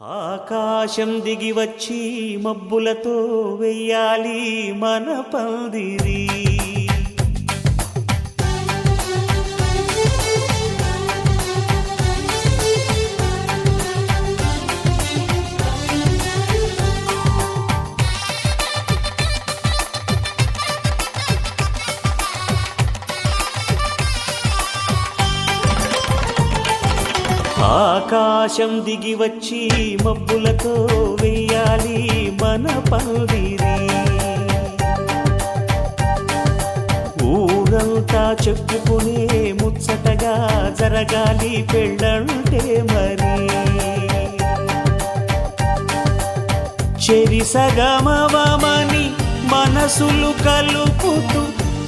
ఆకాశం దిగి వచ్చి మబ్బులతో వెయ్యాలి మన పందిరి. ఆకాశం దిగి వచ్చి మబ్బులతో వెయ్యాలి మన పందిరి. ఊరంతా చెప్పుకునే ముచ్చటగా జరగాలి పెళ్ళంటే మరి. చెరిసగమవమని మనసులు కలుపుతూ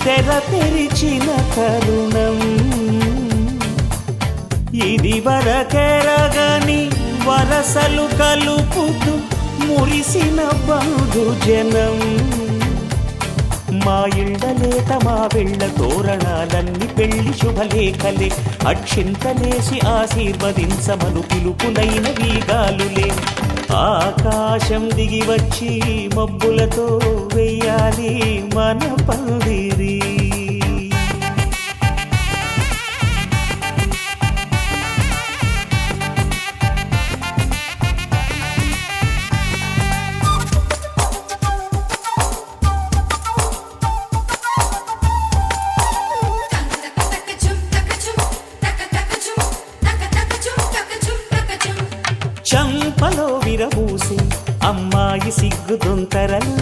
తెర తెరిచిన తరుణం ఇది వరకెరగని వరసలు కలుపుతూ మురిసిన బంధుజనం. మా ఇళ్ళలేత మా వెళ్ళ తోరణాలన్నీ పెళ్లి శుభలేఖలే. అక్షింతలేసి ఆశీర్వదించమను పిలుపులైన వీగాలులే. ఆకాశం దిగి వచ్చి మబ్బులతో వెయ్యాలి మన పందిరి. చంపలో విరబూసి అమ్మాయి సిగ్గు దొంతరలు,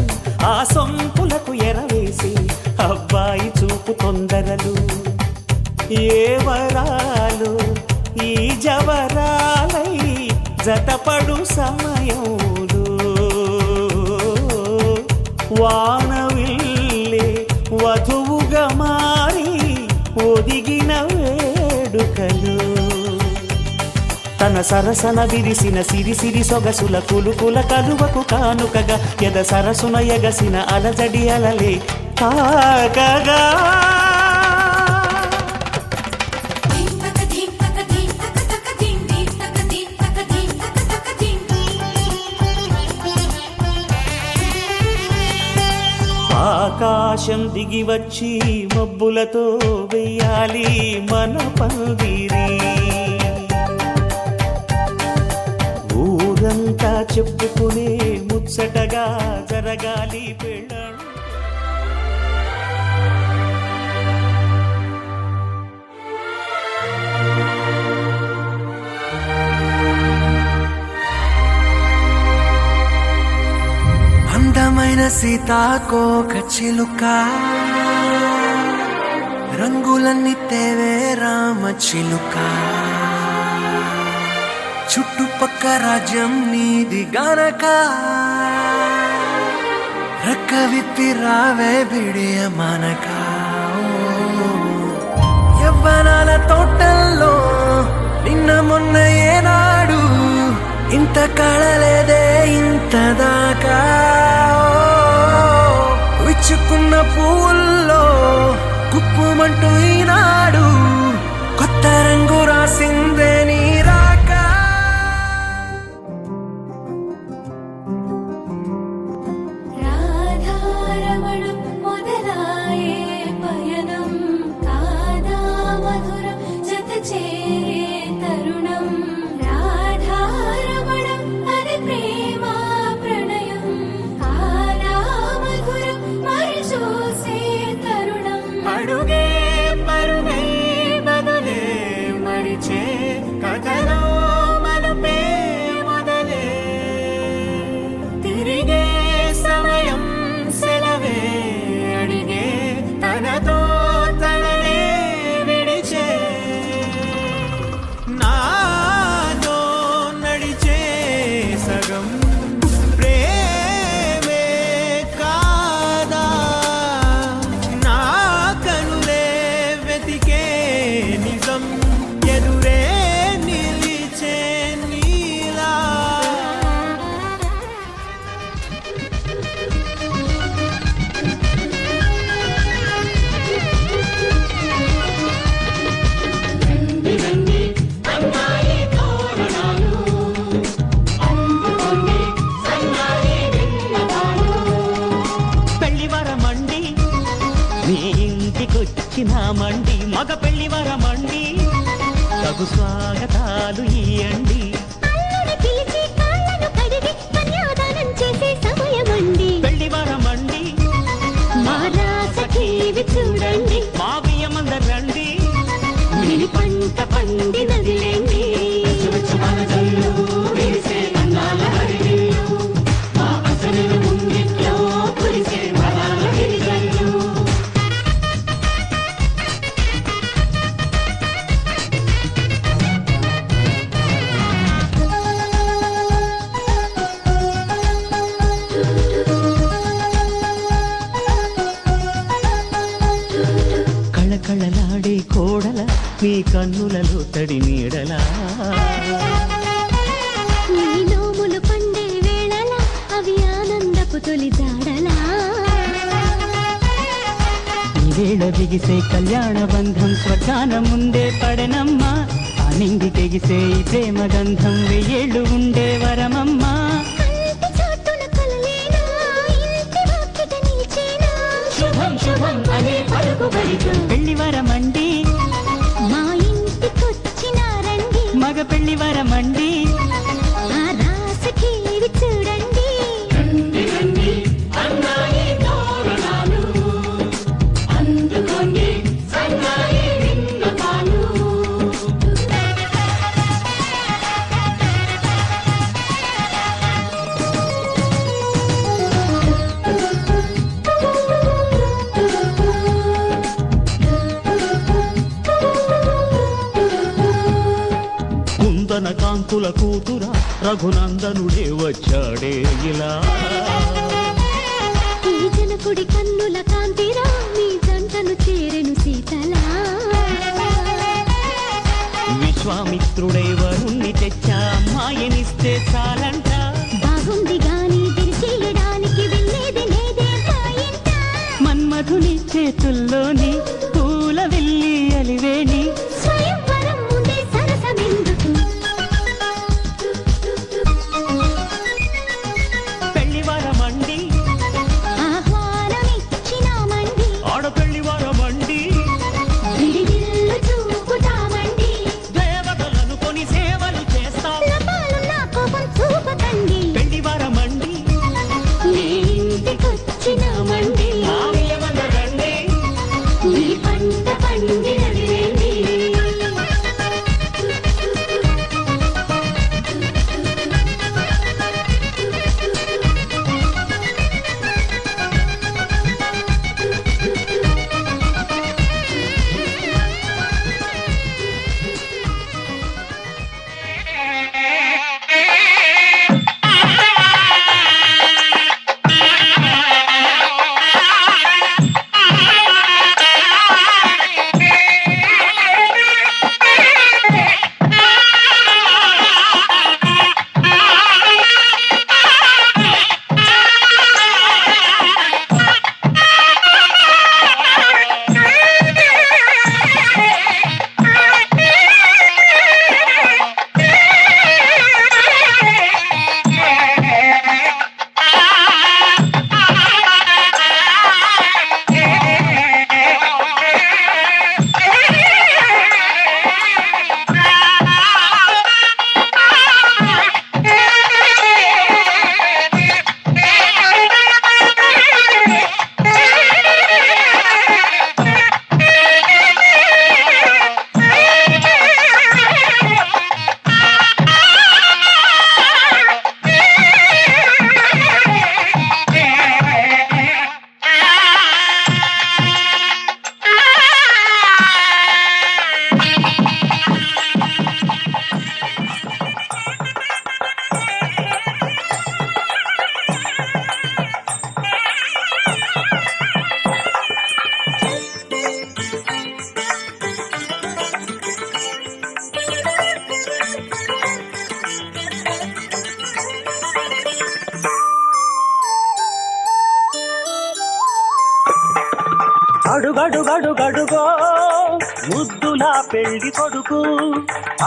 ఆ సొంపులకు ఎరవేసి అబ్బాయి చూపు తొందరలు. ఏ వరాలు ఈ జవరాలై జతపడు సమయంలో వానవిల్లే వధువుగా మారి ఒదిగిన వేడుకలు. తన సరసన విరిసిన సిరిసిరి సొగసుల కులుకుల కలువకు కానుకగా ఎద సరసున ఎగసిన అలజడి అలలే తాకగా. ఆకాశం దిగి వచ్చి మబ్బులతో వెయ్యాలి మన పందిరి. ఊరంతా చెప్పుకునే ముచ్చటగా జరగాలి పెళ్ళం. అందమైన సీతాకోక చిలుక, రంగులన్నీ తేవే రామ చిలుక. చుట్టుపక్క రాజ్యం నీది గనక, రక్క విప్పి రావే బిడియ మనక. యవ్వనాల తోటల్లో నిన్న మొన్న ఏనాడు ఇంత కళలేదే ఇంత దాకా. విచ్చుకున్న పువ్వుల్లో కుప్పుమంటూ ఈనాడు కొత్త రంగు రాసిందే నీ రాక. అడుగే పరుగే బదులే మరిచే మండి మగ పెళ్లి వరమండి తగు స్వాగతాలు ఇయ్యండి అల్లుడి పిలిచి కాళ్ళను కడిగి కన్యాదానం చేసే సమయమండి పెళ్లి వరమండి మా రాసఖీవి చూడండి మా బియ్యమందరు రండి మీ పంట పండినదిలేండి కళకళలాడే కోడల మీ కన్నులలో తడి నీడలా ఈ నోములు పండే వేళలా అవి ఆనందపు తొలి జాడలా ఈ వేళ బిగిసే కళ్యాణ బంధం స్వర్గాన ముందే పడనమ్మా ఆ నింగి తెగిసే ఈ ప్రేమ గంధం వెయ్యేళ్ళు ఉండే వరమమ్మా కంటి చాటున కలలేనా ఇంటి వాకిట నిలిచేనా శుభం శుభం అనే పలుకుబడితో పెళ్లి వరమండి మా ఇంటికొచ్చినారండి మగ పెళ్లి వరమండి ఆ రాసఖీవి చూడండి కుందన కాంతుల కూతుర రఘునందనుడే వచ్చాడే ఇలా ఈ జనకుడి కన్నుల కాంతిరా మీ జంటను చేరెను సీతలా విశ్వామిత్రుడై వరుణ్ణి తెచ్చా అమ్మాయినిస్తే చాలంట బాగుంది గాని విరిచేయడానికి వెళ్ళేది లేదే మా ఇంట మన్మధుని చేతుల్లోని పూల వెళ్ళి అలివేణి స్వయంవరం ముందే సరసమెందుకు పెళ్లి వరమండి ఆహ్వానమిచ్చినామండి ఆడపెళ్లి వరమండి విడిదిల్లు చూపుతామండి దేవతలను కొని సేవలు చేస్తాం లపాలు నా కోపం చూపకండి పెళ్లి వరమండి మీ ఇంటికొచ్చినామండి రండి మీ పంట పండినదిలేండి అడుగడుగడుగడుగో ముద్దులా పెళ్లి కొడుకు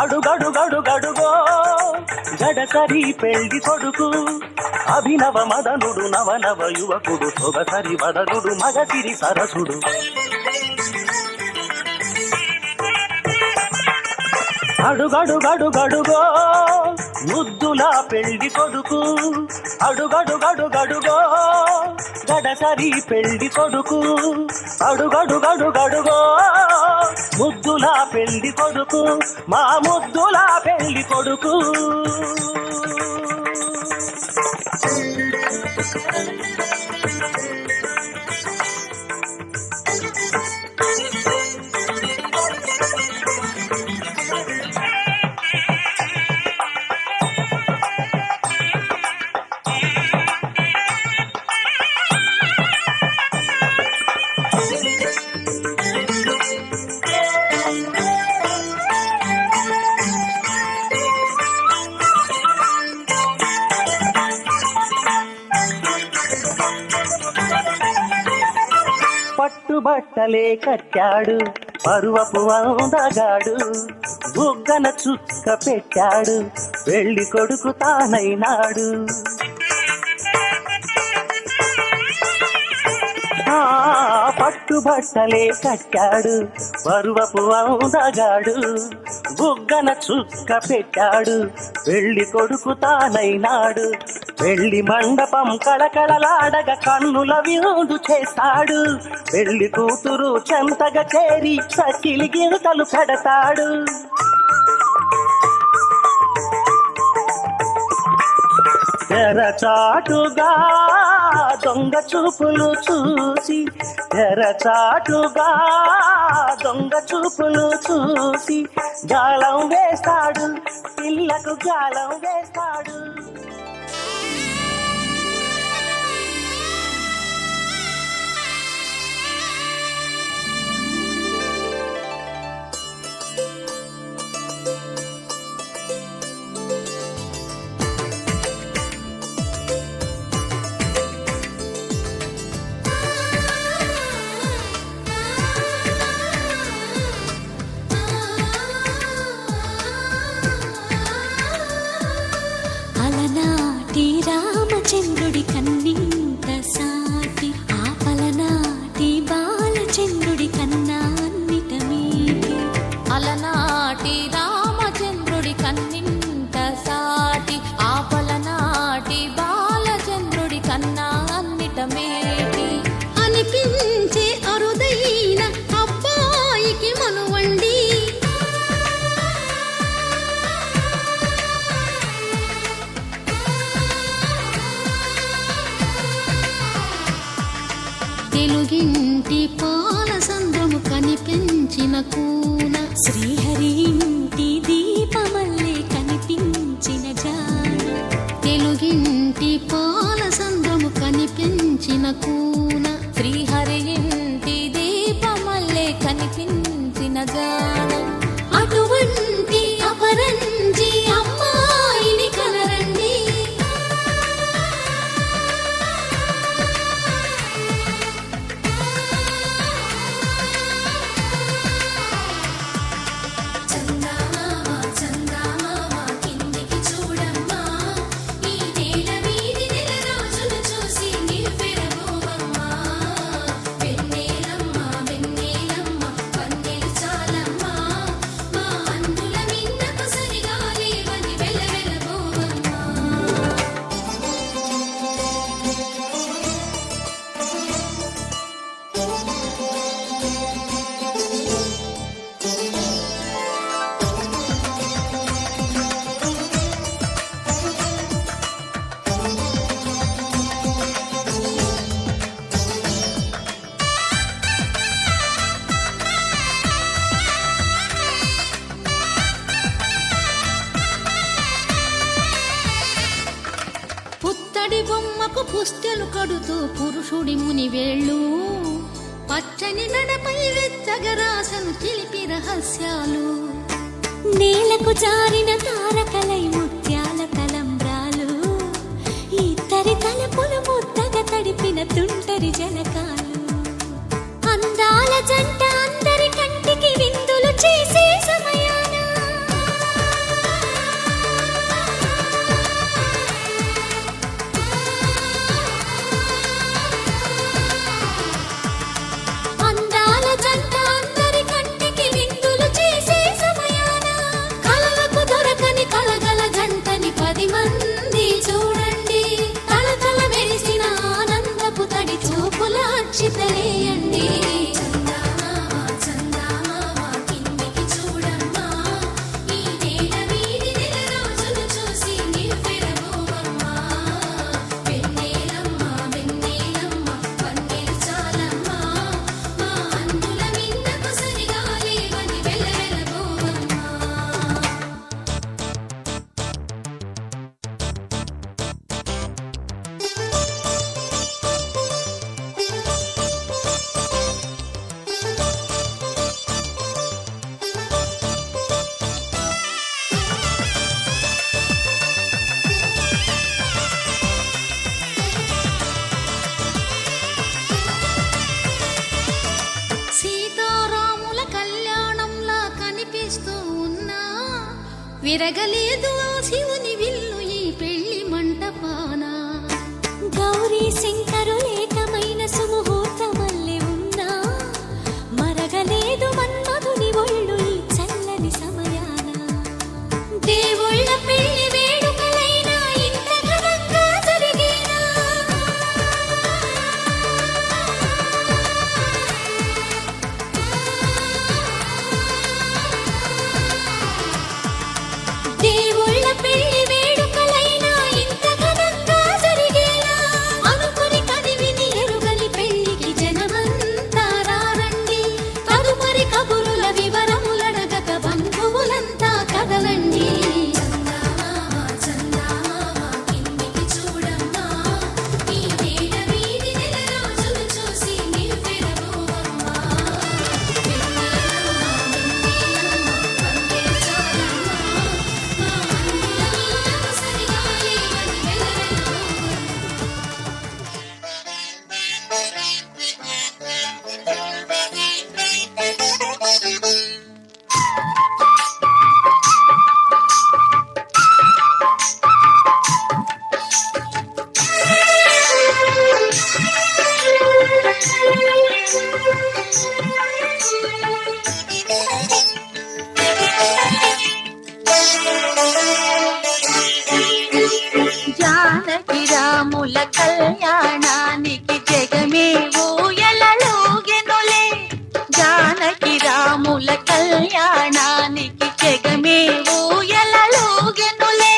అడుగడుగడుగడుగో జడసరి పెళ్లి కొడుకు అభినవ మదనుడు నవనవ యువకుడు సొగసరి వదనుడు మగసిరి సరసుడు అడుగడుగడుగడుగో ముద్దుల పెళ్లి కొడుకు, అడుగడుగడుగడుగో గడసరి పెళ్లి కొడుకు, అడుగడుగడుగడుగో ముద్దుల పెళ్లి కొడుకు, మా ముద్దుల పెళ్లి కొడుకు. పట్టుబట్టలే కట్టాడు పరువపు అందగాడు, బుగ్గన చుక్క పెట్టాడు పెళ్లి కొడుకు తానైనాడు. పట్టుబట్టలే కట్టాడు పరువపు అందగాడు, బుగ్గన చుక్క పెట్టాడు పెళ్లి కొడుకు తానైనాడు. పెళ్లి మండపం కళకళలాడగ కన్నుల విందు చేస్తాడు, పెళ్లి కూతురు చెంతగా చేరి సకిలి గింతలు పెడతాడు. తెరచాటుగా దొంగ చూపులు చూసి, తెరచాటుగా దొంగ చూపులు చూసి గాలం వేస్తాడు, పిల్లకు గాలం వేస్తాడు. రామచంద్రుడి కన్నింత సాటి, ఆపలనాటి బాలచంద్రుడి కన్నా అన్నిట మీటి. అలనాటి రామచంద్రుడి కన్నింత సాటి, ఆపలనాటి బాలచంద్రుడి కన్నా అన్నిట మేటి. అనిపించే అరుదైన అబ్బాయికి మనువండి, తెలుగింటి పాలసంద్రము కనిపించిన కూన, శ్రీహరి ఇంటి దీపమల్లే కనిపించిన జాన. తెలుగింటి పాలసంద్రము కనిపించిన కూన, శ్రీహరి ఇంటి దీపమల్లే కనిపించిన జాన. అటువంటి అపరంజి అమ్మాయిని కనరండి. బొమ్మకు పుస్తెలు కడుతూ పురుషుడి ముని వేళ్ళు, పచ్చని నడపై వెచ్చగరాసను చిలిపి రహస్యాలు. నేలకు జారిన తారకలై ముత్యాల తలంబ్రాలు, ఇద్దరి తలపులు ముద్దగా తడిపిన తుంటరి జలకాలు. అందాల జంట అందరి కంటికి విందులు చేసే సమయాన జంట అందరి కంటికి విందులు చేసే సమయాన ఉంది చూడండి, తలతల మెరిసిన ఆనందపు తడి చూపుల అక్షితలేయండి. చందమామ చందమామ కిందికి చూడమ్మా, ఈ నేల వీధి నెల రోజులు చూసి నివ్వెరబోవమ్మా. వెన్నెలమ్మ వెన్నెలమ్మ వన్నెలు చాలమ్మా, మా అందుల మిన్నకు సరిగా లేవని వెలవెలబోవమ్మా. సీతారాముల కళ్యాణంలా కనిపిస్తూ ఉన్నా, విరగలేదు ఆ శివుని విల్లు ఈ పెళ్లి మంటపాన. గౌరీ శంకరులేకమైన సుముహూర్తమల్లె ఉన్నా, మరగలేదు మన్మధుని ఒళ్ళు ఈ చల్లని సమయాన. దేవుళ్ళ పెళ్లి వేడుకలైనా ఇంత ఘనంగా జరిగేనా? దేవుళ్ళ పెళ్లి వేడుకలైనా ఇంత ఘనంగా జరిగేనా? అనుకుని కదివిని ఎరుగని పెళ్లికి జనమంతా రారండి. తదుపరి కబురుల వివరములడగక బంధువులంతా కదలండి. చందమామ చందమామ కిందికి చూడమ్మా, ఈ నేల వీధి నెల రోజులు చూసి నివ్వెరబోవమ్మా. వెన్నెలమ్మ వెన్నెలమ్మ వన్నెలు చాలమ్మా, మా అందుల మిన్నకు సరిగా లేవని వెలవెలబోవమ్మా. జానకి రాముల కళ్యాణానికి జగమే ఊయలలోగెనులే. జానకి రాముల కళ్యాణానికి జగమే ఊయలలోగెనులే.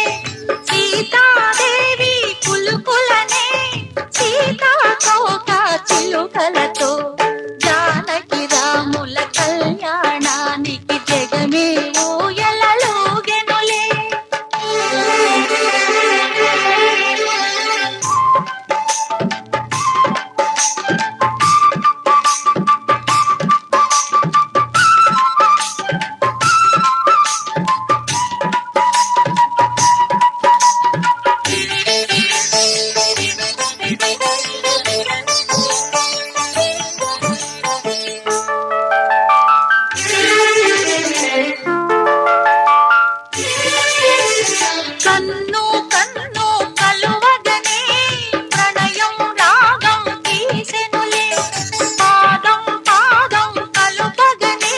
సీతాదేవి కులుకులనే సీతాకోక చిలుకలతో. జానకి రాముల కళ్యాణానికి జగమే ఊయలలోగెనులే. కన్ను కన్ను కలువగనే ప్రణయం రాగం తీసెనులే. పాదం పాదం కలుపగనే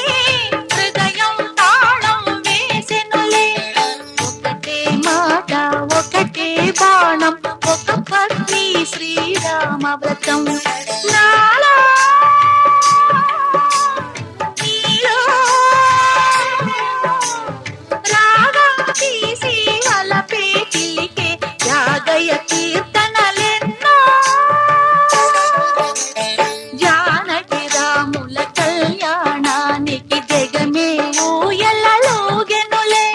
హృదయం తాళం వేసెనులే. ఒకటే మాట ఒకటే బాణం ఒక పత్ని శ్రీరామ వ్రతం. నాలో నీలో రాగం తీసి వలపే చిలికే యాగయ కీర్తనలెన్నో. జానకి రాముల కళ్యాణానికి జగమే ఊయలలోగెనులే.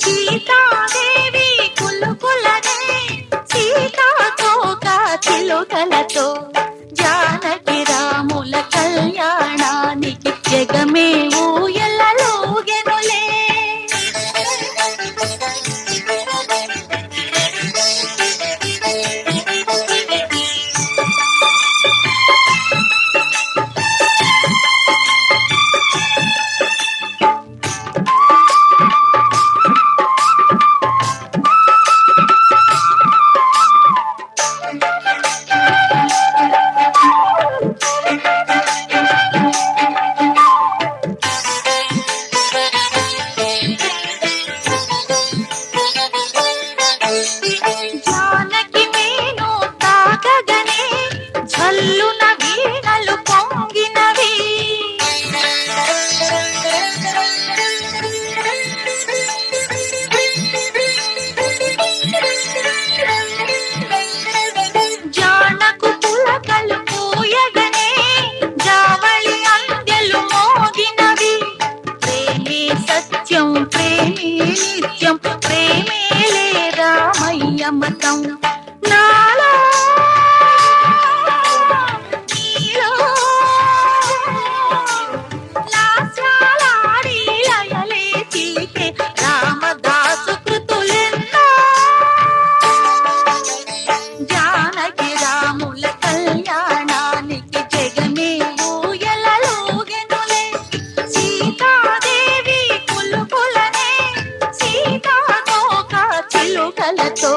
సీతాదేవి కులుకులనే సీతాకోక చిలుకలతో. జానకి రాముల కళ్యాణానికి జగమే ఊయలలోగెనులే. జానకి మేను తాకగనే జల్లున వీణలు పొంగినవి. జానకు పులకలు పూయగనే జావళి అందెలు మోగినవి. ప్రేమే సత్యం ప్రేమే నిత్యం ప్రేమేలే రామయ్య మతం. నాలో నీలో లాస్యాలాడి లయలే చిలికే రామదాసు కృతులెన్నో. జానకి రాముల కళ్యాణానికి జగమే ఊయలలూగెనులే. సీతాదేవి కులుకులనే సీతాకోక చిలుకలతో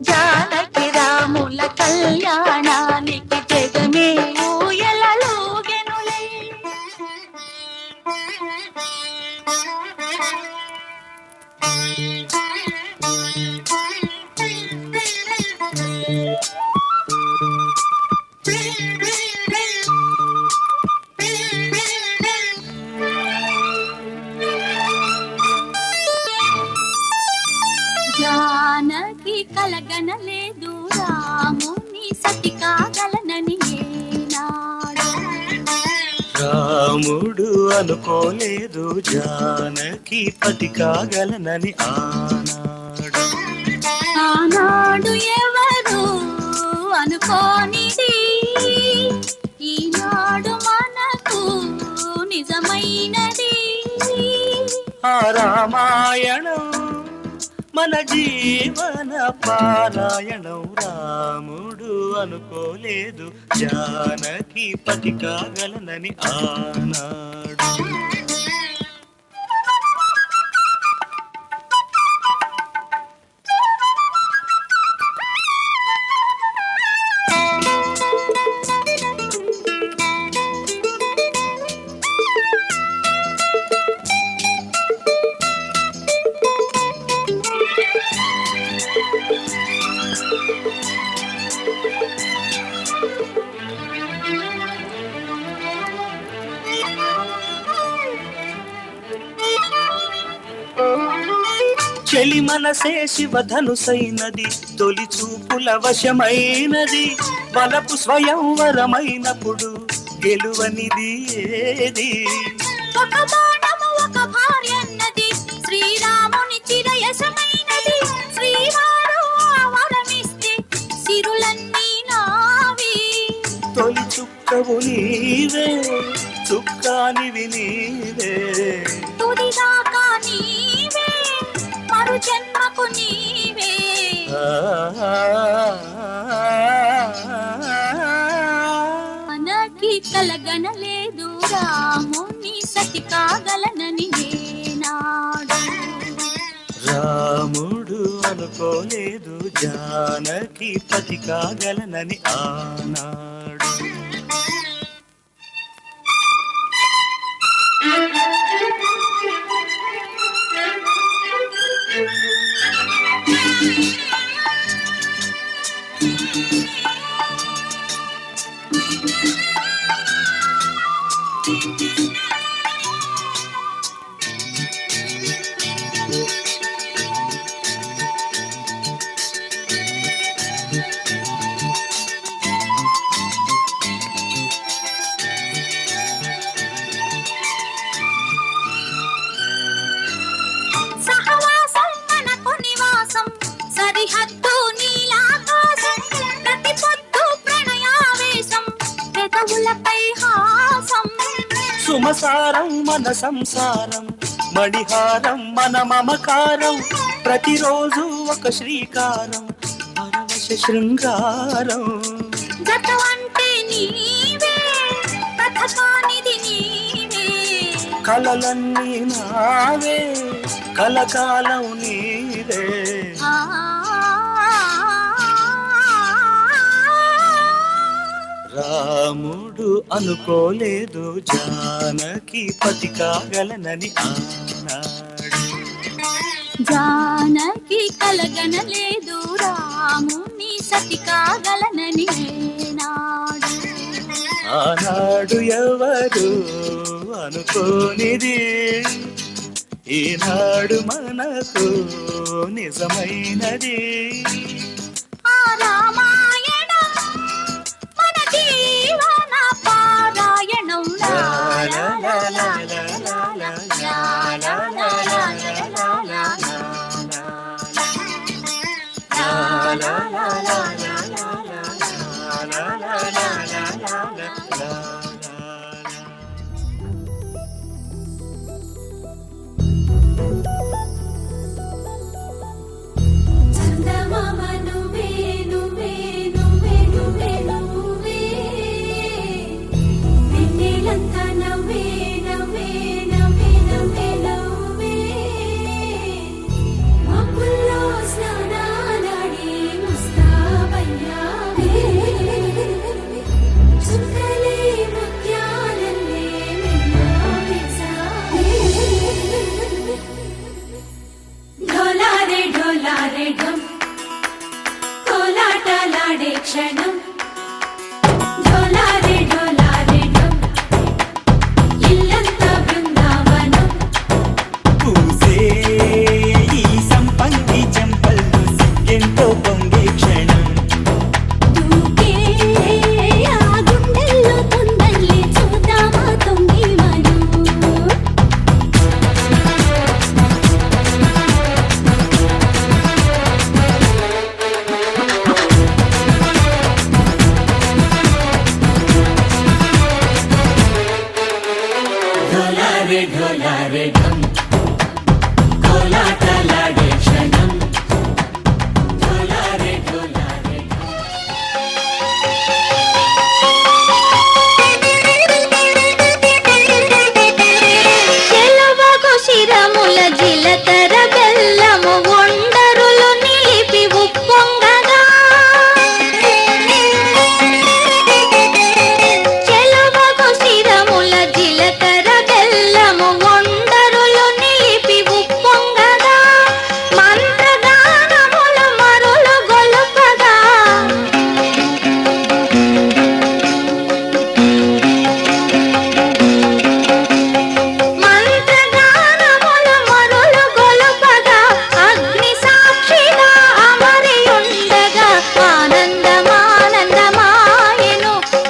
జానకి రాముల కళ్యాణానికి జగమే ఊయలలూగెనులే. జానకి కలగనలేదు రాముని సతి కాగలనని ఏనాడు. రాముడు అనుకోలేదు జానకి పతి కాగలనని ఆనాడు. ఆనాడు ఎవరు అనుకోనిది ఈనాడు మనకు నిజమైనది. ఆ రామాయణం మన జీవన పారాయణం. రాముడు అనుకోలేదు జానకి పతి కాగలనని ఆనాడు. చెలి మనసే శివధనుసైనది తొలి చూపుల వశమైనది. బలపు స్వయంవరమైనప్పుడు గెలువనిది ఏది. ఒక బాణము ఒక భార్యన్నది శ్రీరాముని చిరయసమైనది. శ్రీవారు వరమిస్తే సిరులన్నీ నావి. తొలి చుక్కవు నీవే చుక్కానివి నీవే. తుదిదాకా నీవే మరు జన్మకు నీవే. మనకి కలగనలేదు రాముని సతి కాగలనని ఏనాడు. రాముడు అనుకోలేదు జానకి పతి కాగలనని ఆనాడు. సహవాసం మనకు నివాసం సరిహద్దు నీలాకాశం. ప్రతి పొద్దు ప్రణయావేశం పెదవులపై హాసం. సుమసారం మన సంసారం మణిహారం మన మమకారం. ప్రతిరోజు ఒక శ్రీకారం పరవశ శృంగారం. జత అంటే నీవే కథ కానిది నీవే. కలలన్నీ నావే కలకాలం నీవే. రాముడు అనుకోలేదు జానకి పతి కాగలనని ఆనాడు. జానకి కలగనలేదు రాముని సతి కాగలనని ఏనాడు. ఆనాడు ఎవరు అనుకోనిది ఈనాడు మనకు నిజమైనది. ఆ రామాయణం మన జీవన పారాయణం. లా లా లా లా లా లా లా లా లా లా లా లా లా చందమామ నువ్వే నువ్వే నువ్వే నువ్వే నువ్వే వెన్నెలంతా నవ్వే నవ్వే నవ్వే నవ్వే నవ్వే మబ్బుల్లో స్నానాలాడి ముస్తాబయ్యావే చుక్కలే ముత్యాలల్లే మెన్నావేశావే. ఢోలారే ఢోలారే ఢమ్ కోలాటలాడే క్షణం. ఢోలారే ఢోలారే ఢమ్ ఇల్లంతా బృందావనం. పూసే ఈ సంపంగి చెంపల్లో సిగ్గెంతో పొంగే క్షణం. దూకే ఆ గుండెల్లో తొందల్లి చూద్దామా తొంగి మనం. ఢోలారే ఢోలారే ఢమ్ కోలాటలాడే క్షణం. ఢోలారే ఢోలారే చెలవకు శిరముల జిలకర బెల్లము ఒండరులు నిలిపి ఉప్పొంగగా. చెలవకు శిరముల జిలకర బెల్లము ఒండరులు నిలిపి ఉప్పొంగగా. మంత్రగానముల మరులు గొలుపగా. మంత్రగానముల మరులు గొలుపగా అగ్ని సాక్షిగా అమరి ఉండగా. ఆనందమానందమాయెను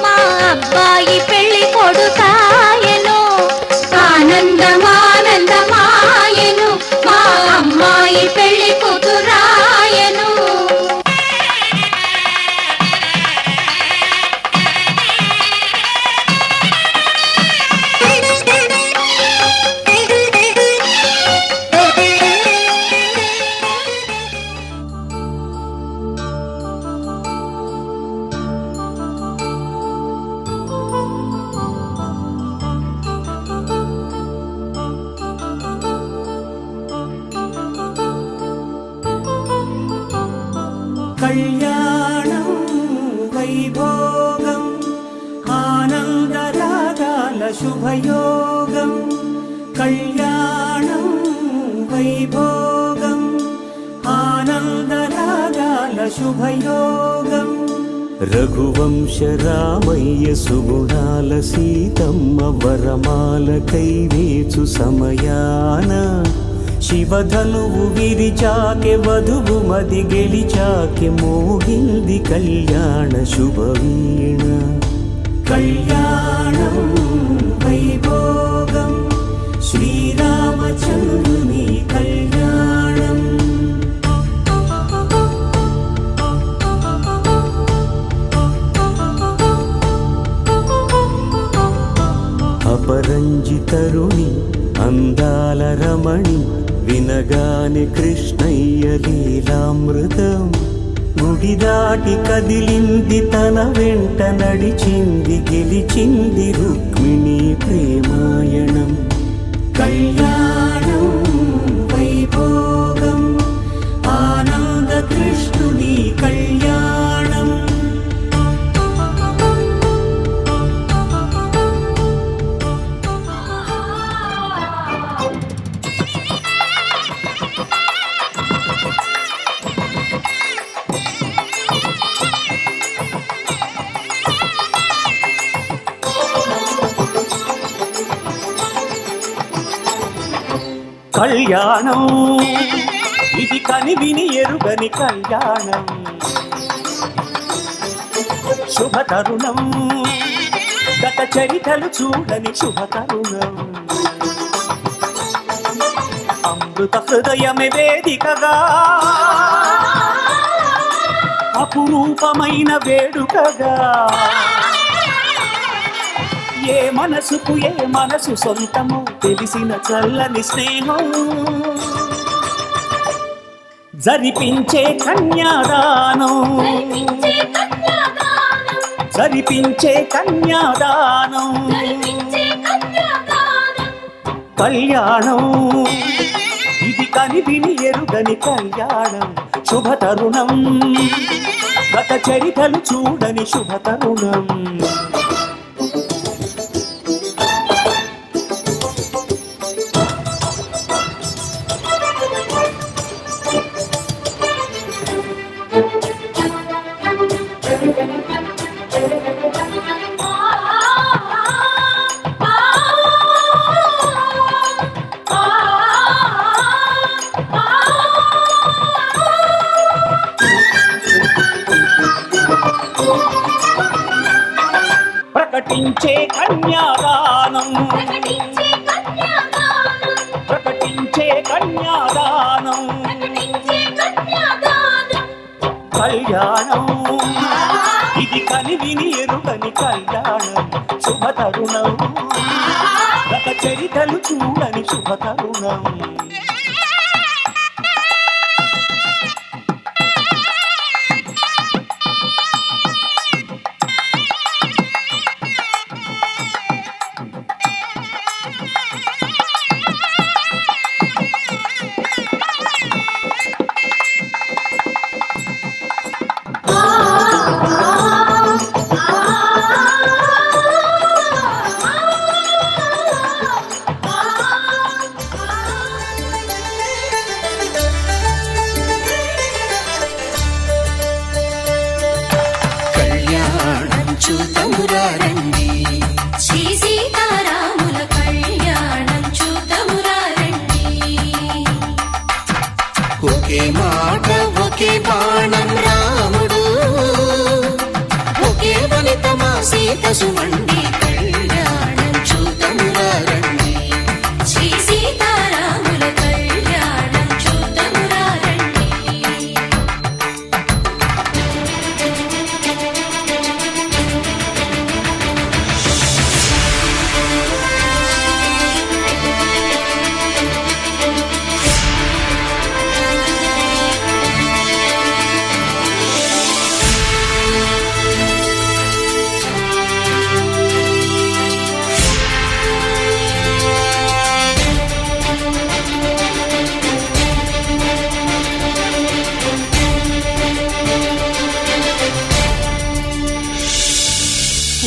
మా అబ్బాయి పెళ్లి కొడుకాయెను. ఆనందమానందమాయెను మా అమ్మాయి పెళ్లి కూతురాయెను. కళ్యాణం వైభోగం ఆనందరాగాల శుభయోగం. కళ్యాణం వైభోగం ఆనందరాగాల శుభయోగం. రఘువంశ రామయ్య సుగుణాల సీతమ్మ వరమాల కైవేచు సమయాన శివధనువు విరిచాకె వధువు మది గెలిచాకె మోగింది కళ్యాణ శుభవీణ. కళ్యాణం వైభోగం శ్రీరామచంద్రుని కళ్యాణం. అపరంజి తరుణి అందాల రమణి వినగాని కృష్ణయ్య లీలామృతం. గుడి దాటి కదిలింది తన వెంట నడిచింది గెలిచింది రుక్మిణి ప్రేమాయణం. కళ్యాణం వైభోగం ఆనంద కృష్ణుని కళ్యాణం. కళ్యాణం ఇది కని విని ఎరుగని కళ్యాణం శుభ తరుణం గత చరితలు చూడని శుభ తరుణం అమృత హృదయమే వేదికగా అపురూపమైన వేడుకగా ఏ మనసుకు ఏ మనసు సొంతము తెలిసిన చల్లని స్నేహం జరిపించే కన్యాదానం జరిపించే కన్యాదానం కళ్యాణం ఇది కని విని ఎరుగని కళ్యాణం శుభ తరుణం గత చరితలు చూడని శుభ తరుణం ప్రకటించే కన్యాదానం ప్రకటించే కన్యాదానం కళ్యాణం ఇది కని విని ఎరుగని కళ్యాణం శుభ తరుణం గత చరితలు చూడని శుభ తరుణం చూతమురారండి శ్రీ సీతారాముల కళ్యాణం చూతమురారండి ఒకే మాట ఒకే బాణం రాముడు ఒకే వనిత మా సీత సుమండి కళ్యాణం చూతమురారండి శ్రీ సీతారాముల కళ్యాణం చూతమురారండి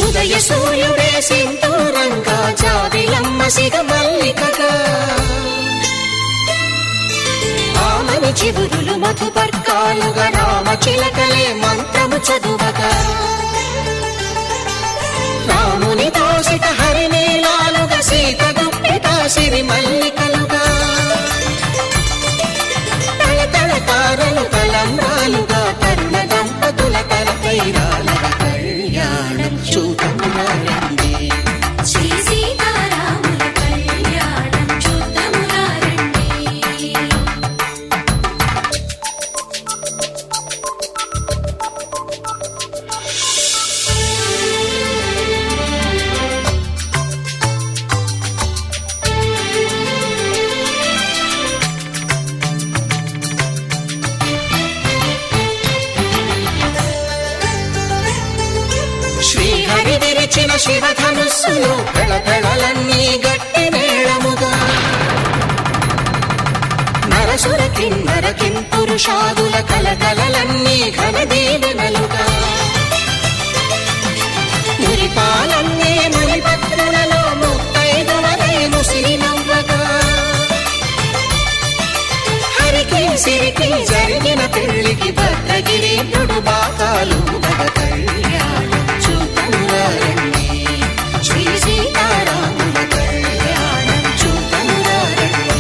ఉదయ సూర్యుడే సింధూరంగా జాబిలమ్మ సిగ మల్లికగా ఆమని చివురులు మధుపర్కాలుగా రామ చిలకలే మంత్రము చదువగా రాముని దోసిట హరినీలాలుగా సీత గుప్పిట సిరి మల్లికలుగా తళతళ తారలు తలంబ్రాలుగా తరుణ దంపతుల తలపైరాలుగా కళ్యాణం చూతమురారండి శ్రీ సీతారాముల కళ్యాణం చూతమురారండి శ్రీహరి విరిచిన శివధనుస్సులు పెళపెళలన్నీ గట్టి మేళముగా నరసుర కిన్నర కింపురుషాదుల కలకలలన్నీ ఘన దీవెనలుగా మురిపాలన్నీ మణిపత్రులలో ముత్తైదువలై ముసిరి నవ్వగా హరికి సిరికి జరిగిన పెళ్లికి భద్రగిరి బాకాలు కళ్యాణం చూతమురారండి శ్రీ సీతారాముల కళ్యాణం చూతమురారండి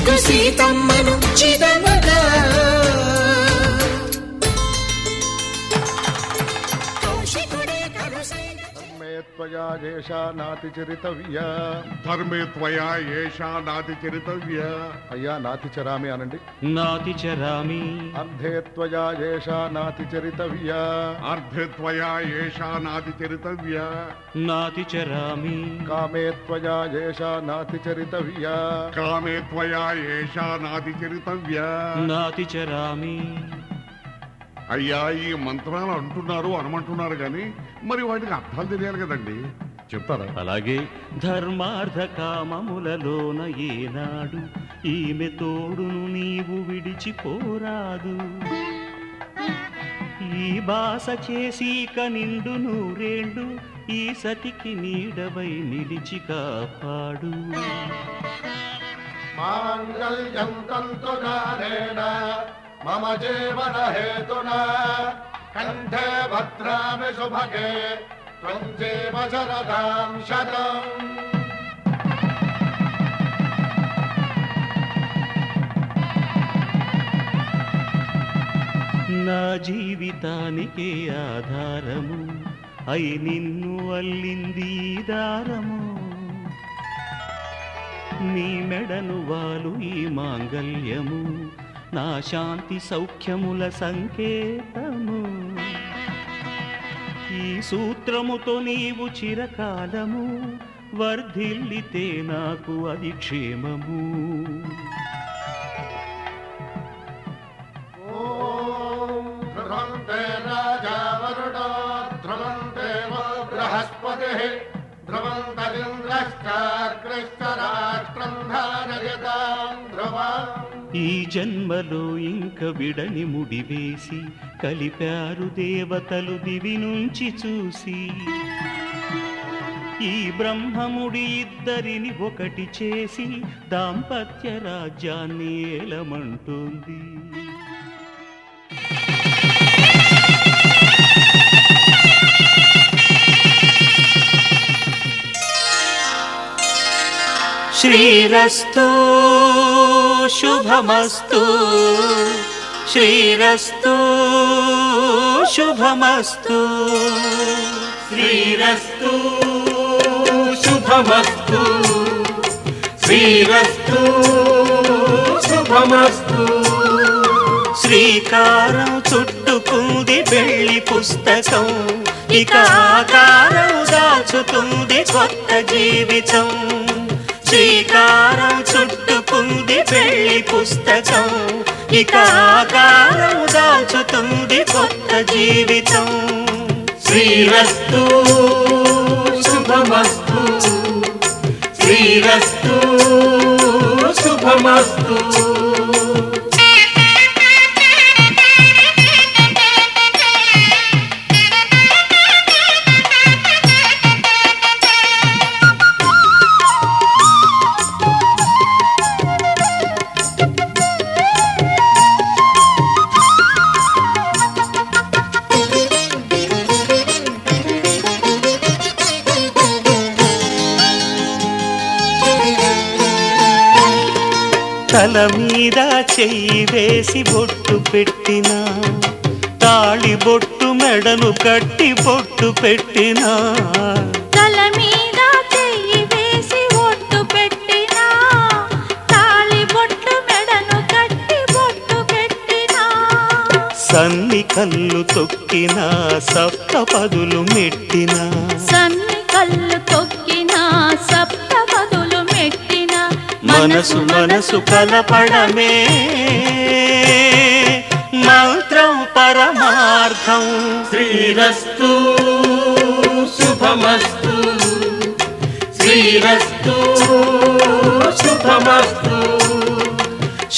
ముద్దు సీతమ్మను చిదమగా కౌశికుడే కరుసైన త్వయా ఏషా నాతి చరితవ్య ధర్మే త్వయా ఏషా నాతి చరితవ్య అయ్యా నాతి చరామి అనండి. నాతి చరామి అర్ధే త్వయా ఏషా నాతి చరితవ్య అర్ధే త్వయా ఏషా నాతి చరితవ్య నాతి చరామి కామే త్వయా ఏషా నాతి చరితవ్య కామే త్వయా ఏషా నాతి చరితవ్య నాతి చరామి. అయ్యా ఈ మంత్రాలు అంటున్నారు అనమంటున్నారు కానీ మరి వాటికి అర్థాలు తెలియాలి కదండి, చెప్తారా? అలాగే ధర్మార్థ కామములలోన ఏనాడు ఈమె తోడును నీవు విడిచిపోరాదు. ఈ బాస చేసి కనిండు నూరేళ్ళు ఈ సతికి నీడవై నిలిచి కాపాడు. మాంగళ్యం తంతునానేన మమ జీవన హేతునా కంఠే భద్రామి శుభగే త్వం జీవ శరదాం శతం. నా జీవితానికే ఆధారము అయి నిన్ను అల్లింది ఈ దారము. నీ మెడను వాలు ఈ మాంగల్యము నా శాంతి సౌఖ్యముల సంకేతము. ఈ సూత్రముతో నీవు చిరకాలము వర్ధిల్లితే నాకు అది క్షేమము. ఓం ధ్రువంతే రాజా వరుణో ధ్రువంతే బృహస్పతిః ధ్రువంతరింద్రశ్చాగ్రశ్చ రాష్ట్రం ధారయతాం ధ్రువం. ఈ జన్మలో ఇంక విడని ముడివేసి కలిపారు దేవతలు దివి నుంచి చూసి. ఈ బ్రహ్మముడి ఇద్దరిని ఒకటి చేసి దాంపత్య రాజ్యాన్ని ఏలమంటుంది. శ్రీరస్తు శుభమస్తు శ్రీరస్తు శుభమస్తు శ్రీరస్తు శుభమస్తు శ్రీరస్తు శుభమస్తు. శ్రీకారం చుట్టుకుంది వెళ్లి పుస్తకం ఇక ఆకారం దాచుతుంది కొత్త జీవితం. శ్రీకారం చుట్టుకుంది పెళ్లి పుస్తకం ఇక ఆకారం దాచుతుంది కొత్త జీవితం. శ్రీరస్తు శుభమస్తు శ్రీరస్తు శుభమస్తు. తల మీద చెయ్యి వేసి బొట్టు పెట్టినా తాళి బొట్టు మెడను కట్టి బొట్టు పెట్టినా. తల మీద చెయ్యి వేసి బొట్టు పెట్టినా తాళి బొట్టు మెడను కట్టి బొట్టు పెట్టినా. సన్ని కళ్ళు తొక్కినా సప్త పదులు మెట్టినా సన్ని కళ్ళు తొక్కినా సప్త పదులు మెట్టినా. మనసు మనసు కలపడమే మంత్రం పరమార్థం. శ్రీరస్తు శుభమస్తు శ్రీరస్తు శుభమస్తు.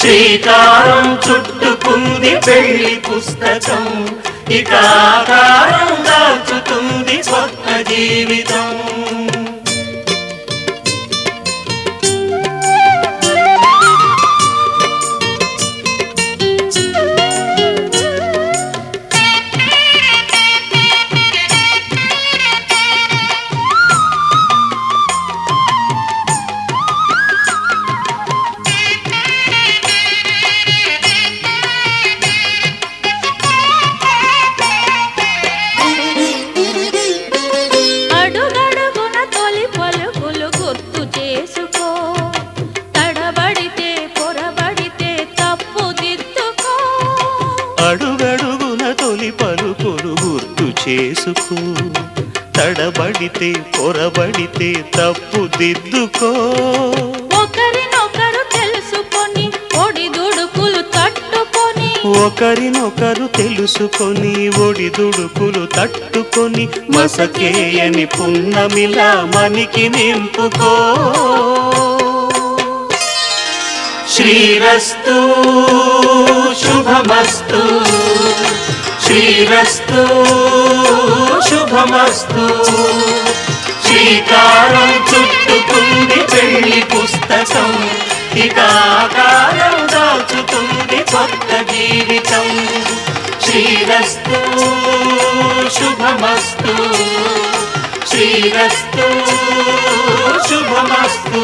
శ్రీకారం చుట్టుకుంది పెళ్లి పుస్తకం ఇక ఆకారం దాచుతుంది కొత్త జీవితం. చేసుకో తడబడితే పొరబడితే తప్పు దిద్దుకో అడుగడుగున తొలి పలుకులు గుర్తు చేసుకో తడబడితే పొరబడితే తప్పు దిద్దుకో ఒకరినొకరు తెలుసుకొని ఒడిదుడుకులు తట్టుకొని ఒకరినొకరు తెలుసుకొని ఒడిదుడుకులు తట్టుకొని మసకేయని పున్నమిలా మనికి నింపుకో శ్రీరస్తు శుభమస్తు శ్రీరస్తు శుభమస్తు శ్రీకారం చుట్టుకుంది పెళ్లి పుస్తకం ఇక ఆకారం దాచుతుంది కొత్త జీవితం శ్రీరస్తు శుభమస్తు శ్రీరస్తు శుభమస్తు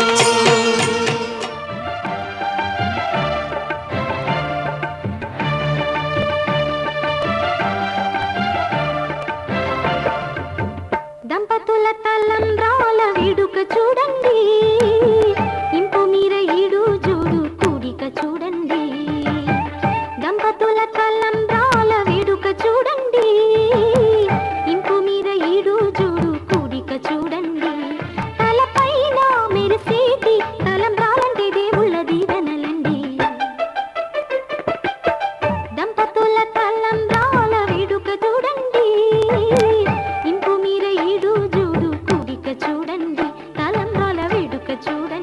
దంపతుల తలంబ్రాల వేడుక చూడండి ఇంపు మీర ఈడు జోడు కూడిక చూడండి దంపతుల తలంబ్రాల వేడుక చూడండి ఇంపు మీర ఈడు జోడు కూడిక చూడండి తలపైన మెరిసేటి తలంబ్రాలంటే దేవుళ్ళ దీవెనలండి దంపతుల తలంబ్రాల వేడుక చూడండి ఇంపు మీర ఈడు జోడు కూడిక చూడండి తలంబ్రాల వేడుక చూడండి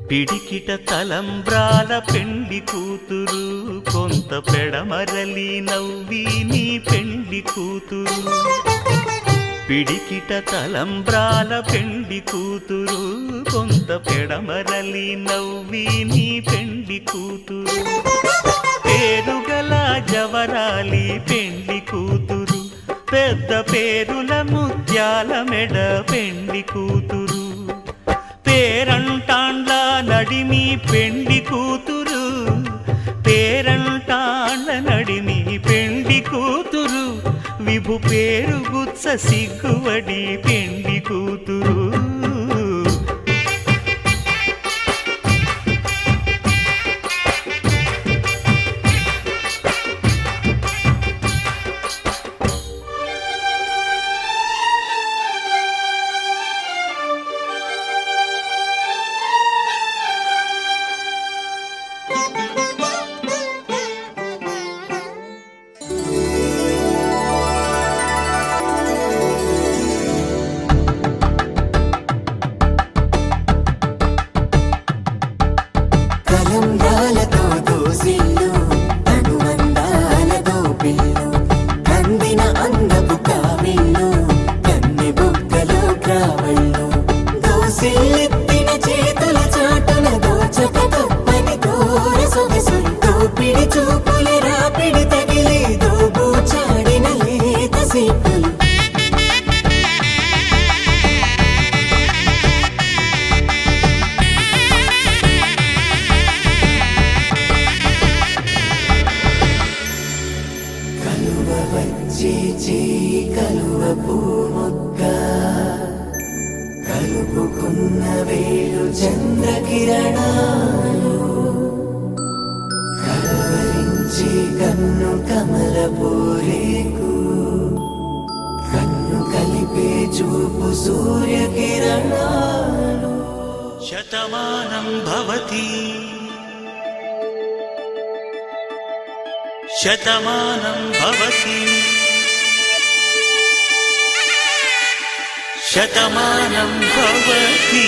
పిడికిట తలంబ్రాల పెండ్లి కూతురు కొంత పెడమరలి నవ్వి నీ పెండ్లి కూతురు పిడికిట తలంబ్రాల పెండ్లి కూతురు కొంత పెడమరలి నవ్వి నీ పెండ్లి కూతురు పేరుగల జవరాలి పెండ్లి కూతురు పెద్ద పేరుల ముత్యాల మెడ పెండ్లి కూతురు పేరంటాండ్ల నడిమి పెండ్లి కూతురు పేరంటాండ్ల నడిమి పెండ్లి కూతురు విభు పేరు గుత్స సిగ్గువడి పెండ్లి కూతురు తలంబ్రాలతో దోసిళ్ళు అనుబంధాలతో పిల్లు కందిన అందపు కావిళ్ళు కన్నె బుగ్గలో గ్రావళ్ళు దోసిళ్ళెత్తిన చేతుల చాటున దోచక తప్పని దూర సొగసులు దోపిడి చూపుల రాపిడి తగిలి దోబూచాడిన లేత సీపులు చేయి కలువ పూమొక్క కలుపుకున్న వేలు చంద్రకిరణాలు కలవరించి కన్ను కమల పూరేకు కన్ను కలిపే చూపు సూర్యకిరణాలు శతమానం భవతి శతమానం భవతి శతమానం భవతి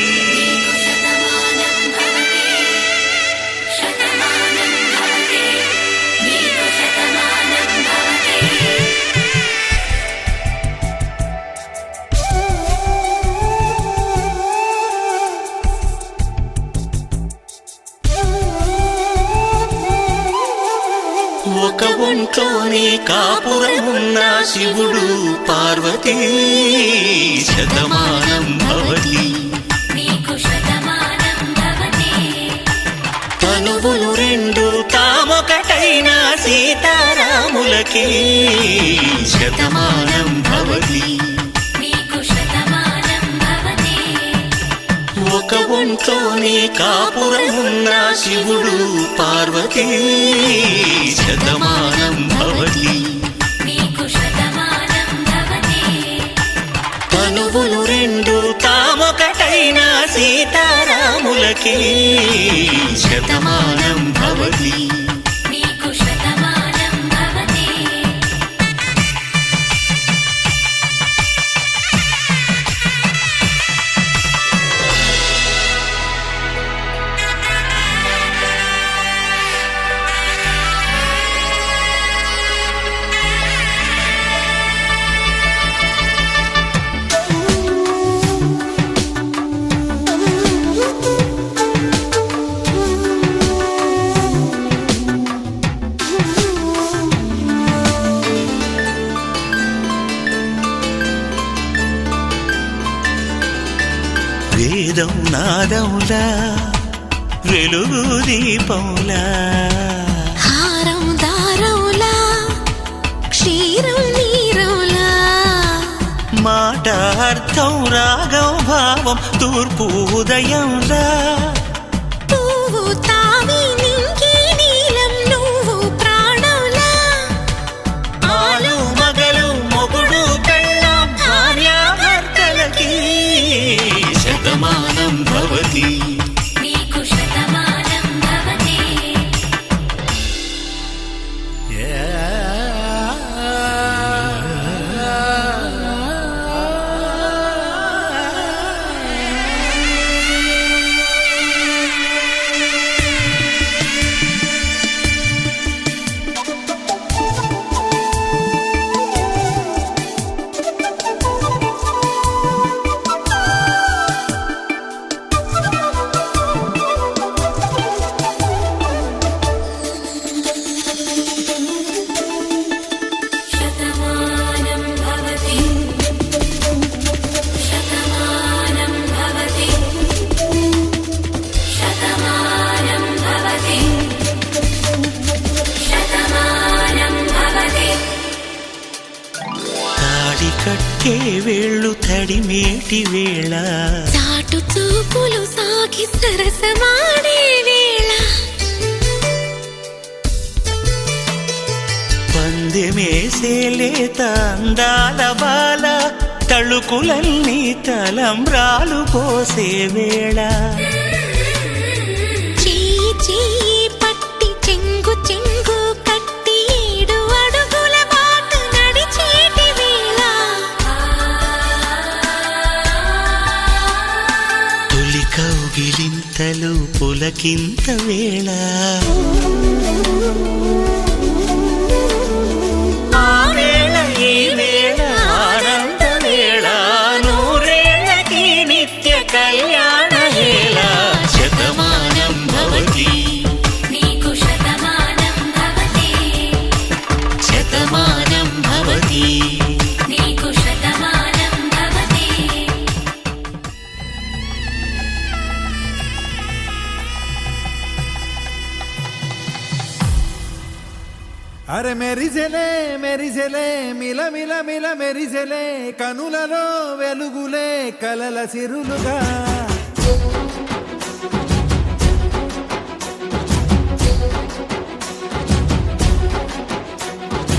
ఒక ఒంట్లోనే కాపురమున్న శివుడు పార్వతీ శతమానం భవతి తనువులు రెండు తామొకటైన సీతారాములకి శతమానం భవతి ఒక ఒంట్లోనే కాపురమున్న శివుడు పార్వతీ శతమానం భవతి తనువులు రెండు తామొకటైన సీతారాములకి శతమానం భవతి వేదం నాదములా వెలుగు దీపములా హారం దారవులా క్షీరం నీరవులా మాట అర్థం రాగం భావం తూర్పు ఉదయంలా పువ్వు తావి నింగి నీలం నువ్వు ప్రాణంలా ఆలు మగలు మొగుడు పెళ్ళాం భార్యాభర్తలకి శతమానం భవతి తాకే వేళ్ళు తడిమేటి వేళ చాటు చూపులు సాగి సరసమాడే వేళ పందెమేసే లేత అందాల బాల తళుకులన్నీ తలంబ్రాలు పోసే వేళ చెయ్యి చెయ్యి పట్టి చెంగు చెంగు కట్టి 7 అడుగుల బాట నడిచేటి వేళ తొలి కౌగిలింతలు పులకింత వేళ ఆ వేళ ఈ వేళ ఆనంద వేళ నూరేళ్ళకి నిత్య కళ్యాణ వేళ శతమానం భవతి నీకు శతమానం భవతి శతమానం భవతి నీకు శతమానం భవతి అరే మెరిసెలే మెరిసెలే మిల మిల మిల మెరిసెలే కనులలో వెలుగులే కలల సిరులుగా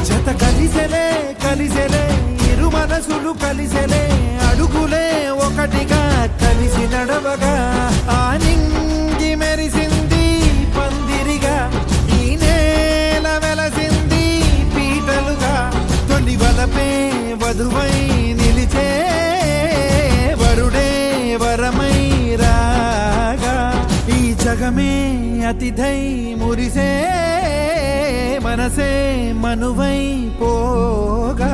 జత కలిసెలే కలిసెలే ఇరు మనసులు కలిసెలే అడుగులే ఒకటిగా కలిసి నడవగా ఆ నింగి మెరిసింది పందిరిగా ఈ నేల వెలసింది పీటలుగా తొలి వలపే వధువై నిలిచే వరుడే వరమై రాగా ఈ జగమే అతిథై మురిసే మనసే మనువై పోగా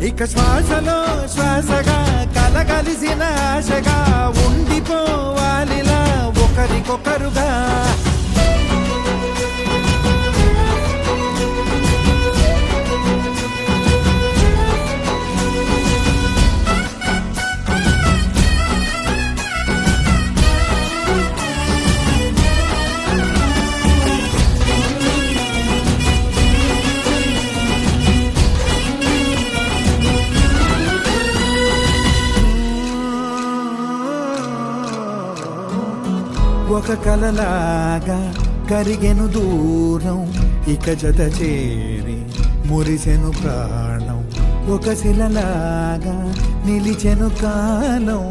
ఇక శ్వాసలో శ్వాసగా కలగలిసిన ఆశగా ఉండిపోవాలిలా ఒకరికొకరుగా ఒక కలలాగా కరిగెను దూరం ఇక జత చేరి మురిసెను ప్రాణం ఒక శిలలాగా నిలిచెను కాలం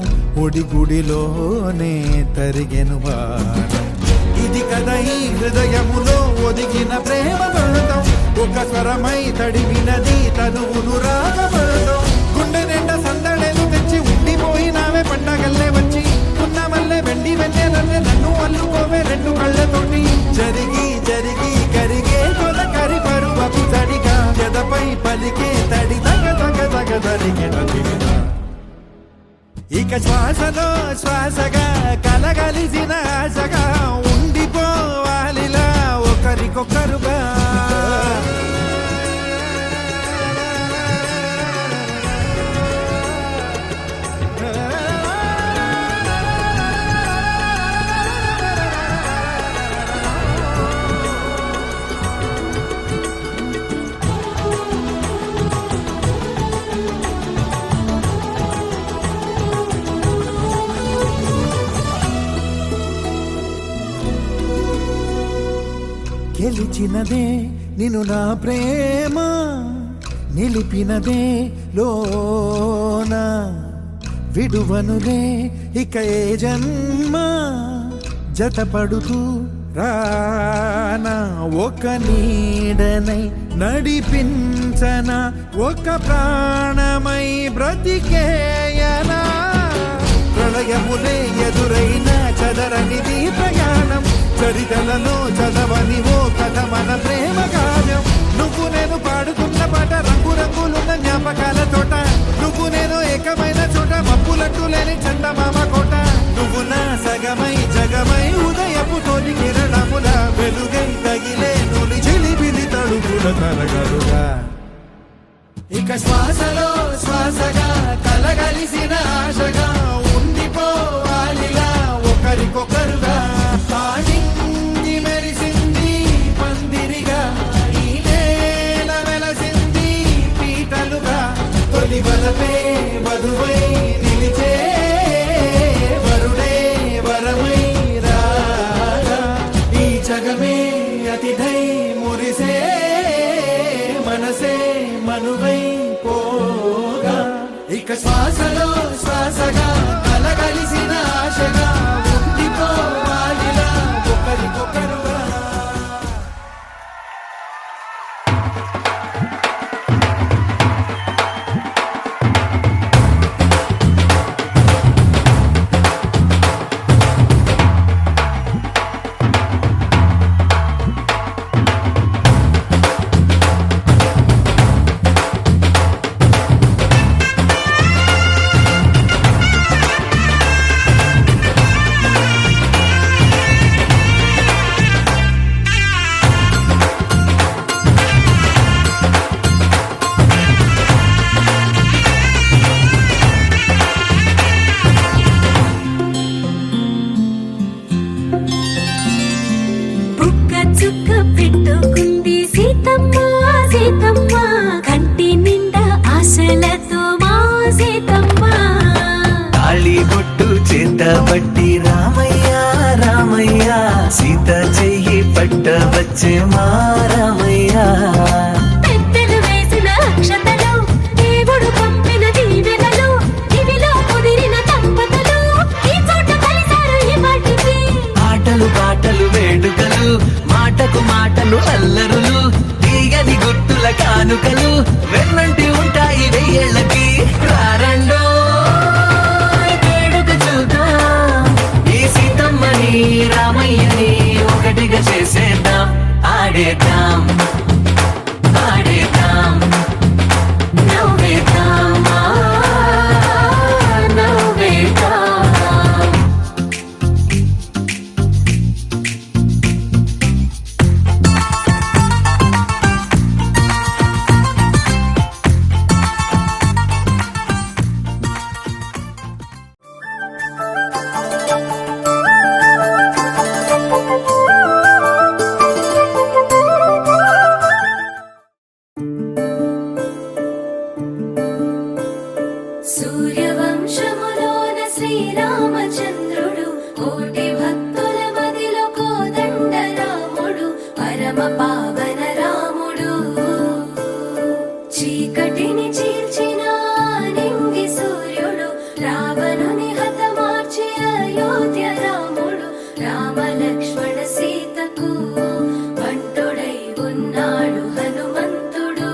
ఒడిగుడిలోనే తరిగెను బాణం ఇది కదా ఈ హృదయములో ఒదిగిన ప్రేమ పడతాం ఒక స్వరమై తడివినది తనువును రాగపడతాం గుండె నిండా సందడేలు తెచ్చి ఉండిపోయినావే పండగల్లే వచ్చి ఉన్న మల్లె వెండి వెన్నెలల్లే నన్ను అల్లుకోవే 2 కళ్ళతోటి జరిగి జరిగి కరిగే కొల కరి పరువపు తడిగా ఎదపై పలికే తడి తగ తగ తగ తరిగిన ఇక శ్వాసలో శ్వాసగా కలగలిసిన ఆశగా ఉండిపోవాలిలా ఒకరికొకరుగా గెలిచినదే నిన్ను నా ప్రేమ నిలిపినదే లోన విడువనులే ఇక ఏ జన్మ జతపడుతూ రానా ఒక నీడనై నడిపించన ఒక ప్రాణమై బ్రతికేయనా ప్రళయములే ఎదురైన చదరనిది ప్రయాణం చరితలలో చదవని ఓ కథ మన ప్రేమ కావ్యం నువ్వు నేను పాడుతున్న పాట రంగు రంగులున్న జ్ఞాపకాల తోట నువ్వు నేను ఏకమైన చోట మప్పులట్టు లేని చందమామ కోట నువ్వు నా సగమై జగమై ఉదయపు తోటి కిరణముల వెలుగై తగిలే నులి చిలిబిలి తడుపుల తరగలుగా ఇక శ్వాసలో శ్వాసగా కలగలిసిన ఆశగా ఉండిపోవాలిలా ఒకరికొకరుగా పాడింది మెరిసింది పందిరిగా ఈ నేల వెలసింది పీటలుగా తొలి వలపే రామయ్య సీత చెయ్యి పట్ట వచ్చే మా రామయ్య పెద్దలు వేసిన అక్షతలు దేవుడు పంపిన దీవెనలు ఇవిలో కుదిరిన దంపతులు ఈ చోట కలిసారు ఈ వాటికి ఆటలు పాటలు వేడుకలు మాటకు మాటలు అల్లరులు తీయని గుర్తుల కానుకలు వెన్నంటి ఉంటాయి వెయ్యేళ్ళకి రారండో వేడుక చూద్దాం ఈ సీతమ్మని రామయ్యని ఒకటిగా చేసేద్దాం ఆడేద్దాం ఆడేద్దాం నవ్వేద్దాం నవ్వేద్దాం సూర్యవంశములోన శ్రీరామచంద్రుడు కోటి భక్తుల మదిలో కోదండ రాముడు పరమ పావన రాముడు చీకటిని చీల్చిన నింగి సూర్యుడు రావణుని హతమార్చి అయోధ్య రాముడు రామ లక్ష్మణ సీతకు బంటుడై ఉన్నాడు హనుమంతుడు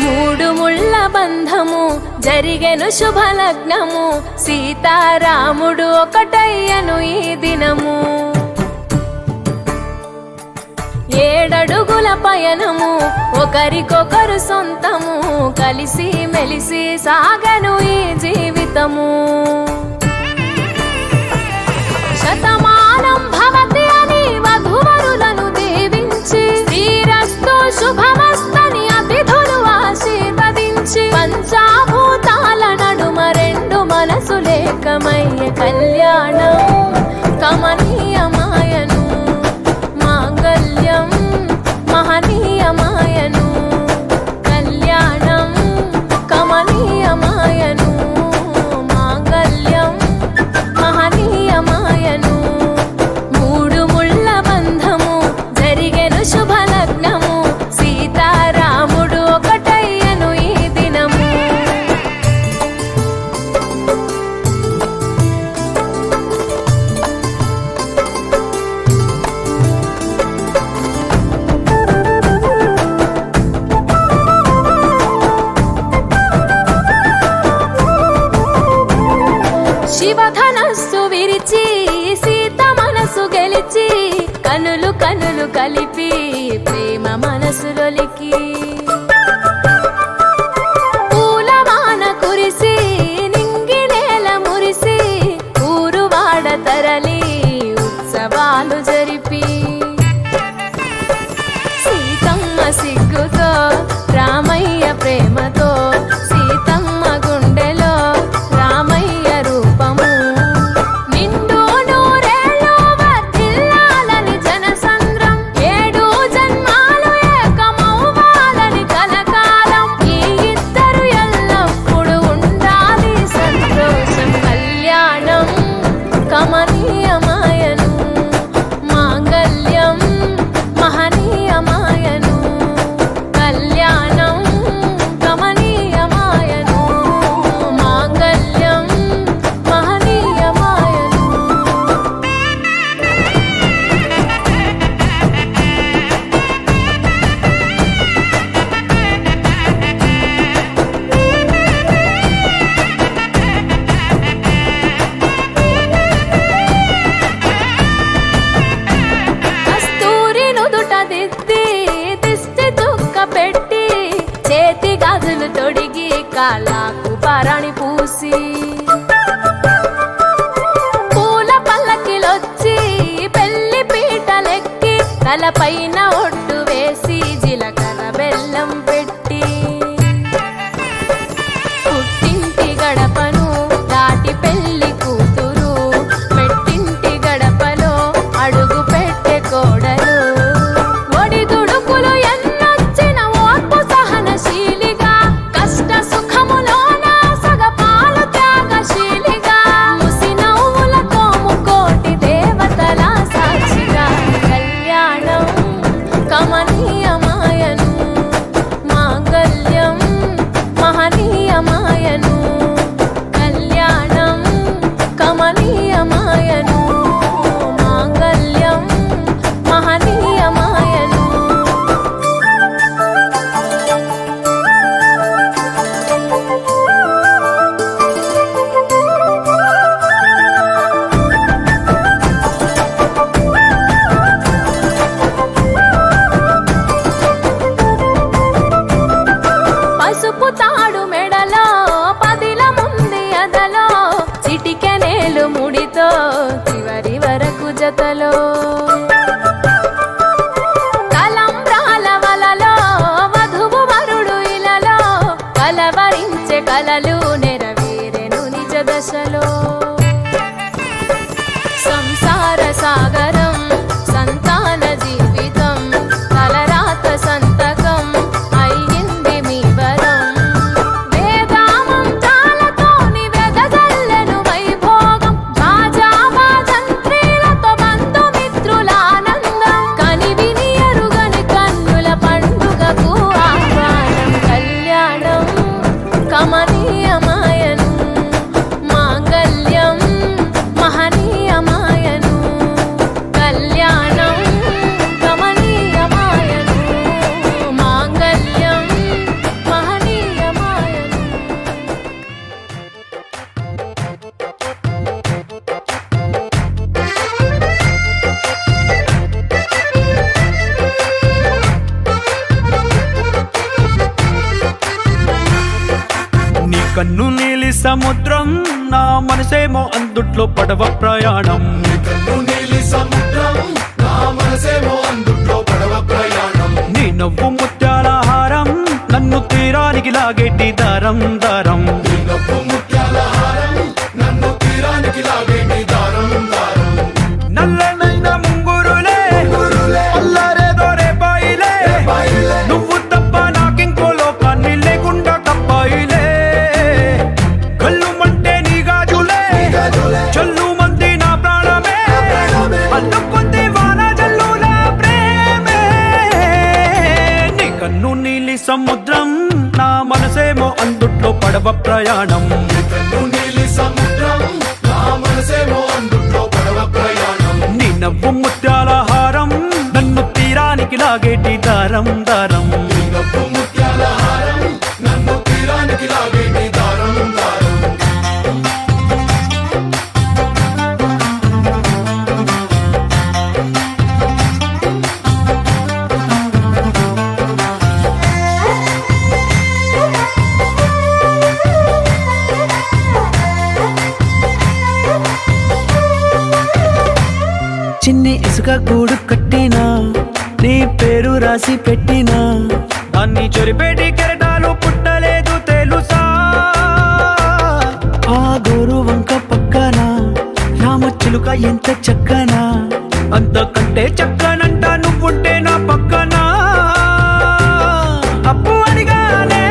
మూడు ముళ్ళ బంధము జరిగెను శుభలగ్నము సీతారాముడు ఒకటయ్యను ఈ దినము 7 అడుగుల పయనము ఒకరికొకరు సొంతము కలిసి మెలిసి సాగను ఈ జీవితము శతమానం భవతి అని వధువరులను దీవించి శ్రీరస్తు శుభమస్తని అతిథులు ఆశీర్వదించి పంచాభూతాల నడుమ 2 మనసులేకమయ్య కళ్యాణం కమనీయమాయను మాంగళ్యం మహనీయమాయను కళ్యాణం కమనీయమాయను మాంగళ్యం మహనీయమాయను 3 ముళ్ళ బంధము జరిగెను శుభలగ్నము సీతారాముడు ఒకటయ్యను ఈ దినము శివధనస్సు విరిచి సీత మనసు గెలిచి కనులు కనులు కలిపి ప్రేమ మనసులొలికి పూలవాన కురిసి నింగి నేల మురిసి ఊరువాడ తరలి ఉత్సవాలు జరిపి సీతమ్మ సిగ్గుతో రామయ్య ప్రేమతో సీతమ్మ గుండెలో రామయ్య రూపము నిండు నూరేళ్ళు వర్ధిల్లాలని జనసంద్రం 7 జన్మాలు ఏకమవ్వాలని కలకాలం ఈ ఇద్దరు ఎల్లప్పుడూ ఉండాలి సంతోషం కళ్యాణం కమనీయమాయను మాంగళ్యం మహనీయమాయను కళ్యాణం కమనీయమాయను మాంగళ్యం మహనీయమాయను కస్తూరి నుదుట దిద్ది దిష్టి తుక్క పెట్టి చేతి గాజులు తొడిగి కాళ్ళకు పారాణి పూసి పూల పల్లకిలొచ్చి పెళ్లి పీటలెక్కి తలపైన ఒట్టు వేసి జీలకర్ర బెల్లం పెట్టి పుట్టింటి గడపను దాటి పెళ్లి కూతురు మెట్టింటి గడపలో అడుగు పెట్టే కోడలు ఒడి దుడుకులు ఎన్నొచ్చిన మహనీయమాయను కళ్యాణం కమనీయమాయను మాంగళ్యం మహనీయమాయను పసుపు తాడు మెడలో పదిల ముంది అదలో చిటికెనేలు ముడితో చివరి వరకు జతలో తలంబ్రాల వలలో వధువు వరుడు ఇలలో కలవరించే కలలు నెరవేరెను నిజ దశలో సంసార సాగరం సంతాన జీవితం తలరాత సంతకం అయ్యింది మీ వరం వేదామం చాలతోని వెదజల్లెను వైభోగం భాజాభాజంత్రీలతో బంధుమిత్రుల ఆనందం కనివిని ఎరుగని కన్నుల పండుగకు ఆహ్వానం కళ్యాణం కమనీయమాయను మాంగళ్యం మహనీయమాయను కళ్యాణం కమనీయమాయను మాంగళ్యం మహనీయమాయను నీ కన్ను నీలి సముద్రం నా మనసేమో అందుట్లో పడవ ప్రయాణం నీ నవ్వు ముత్యాల హారం నన్ను తీరానికి లాగేటి దారం దారం నల్లనైన ముంగురులే అల్లారేదో రేపాయిలే నువ్వు తప్ప నాకింకో లోకాన్ని లేకుండా కప్పాయిలే కళ్ళుమంటే నీ గాజులే చల్లు మంది నా ప్రాణమే అల్లుకుంది వాన జల్లుల ప్రేమే నీ కన్ను నీలి సముద్రం నా మనసేమో అందుట్లో పడవ ప్రయాణం నీ నవ్వు ముత్యాల హారం నన్ను తీరానికి లాగేటి దారం దారం చిన్ని ఇసుక గూడు కట్టినా నీ పేరు రాసి పెట్టినా దాన్ని చెరిపేటి కెరటాలు పుట్టలేదు తెలుసా ఆ గోరు వంక పక్కన రామచిలుక ఎంత చక్కనా అంతకంటే చక్కనంట నువ్వుంటే నా పక్కన అప్పు అడిగానే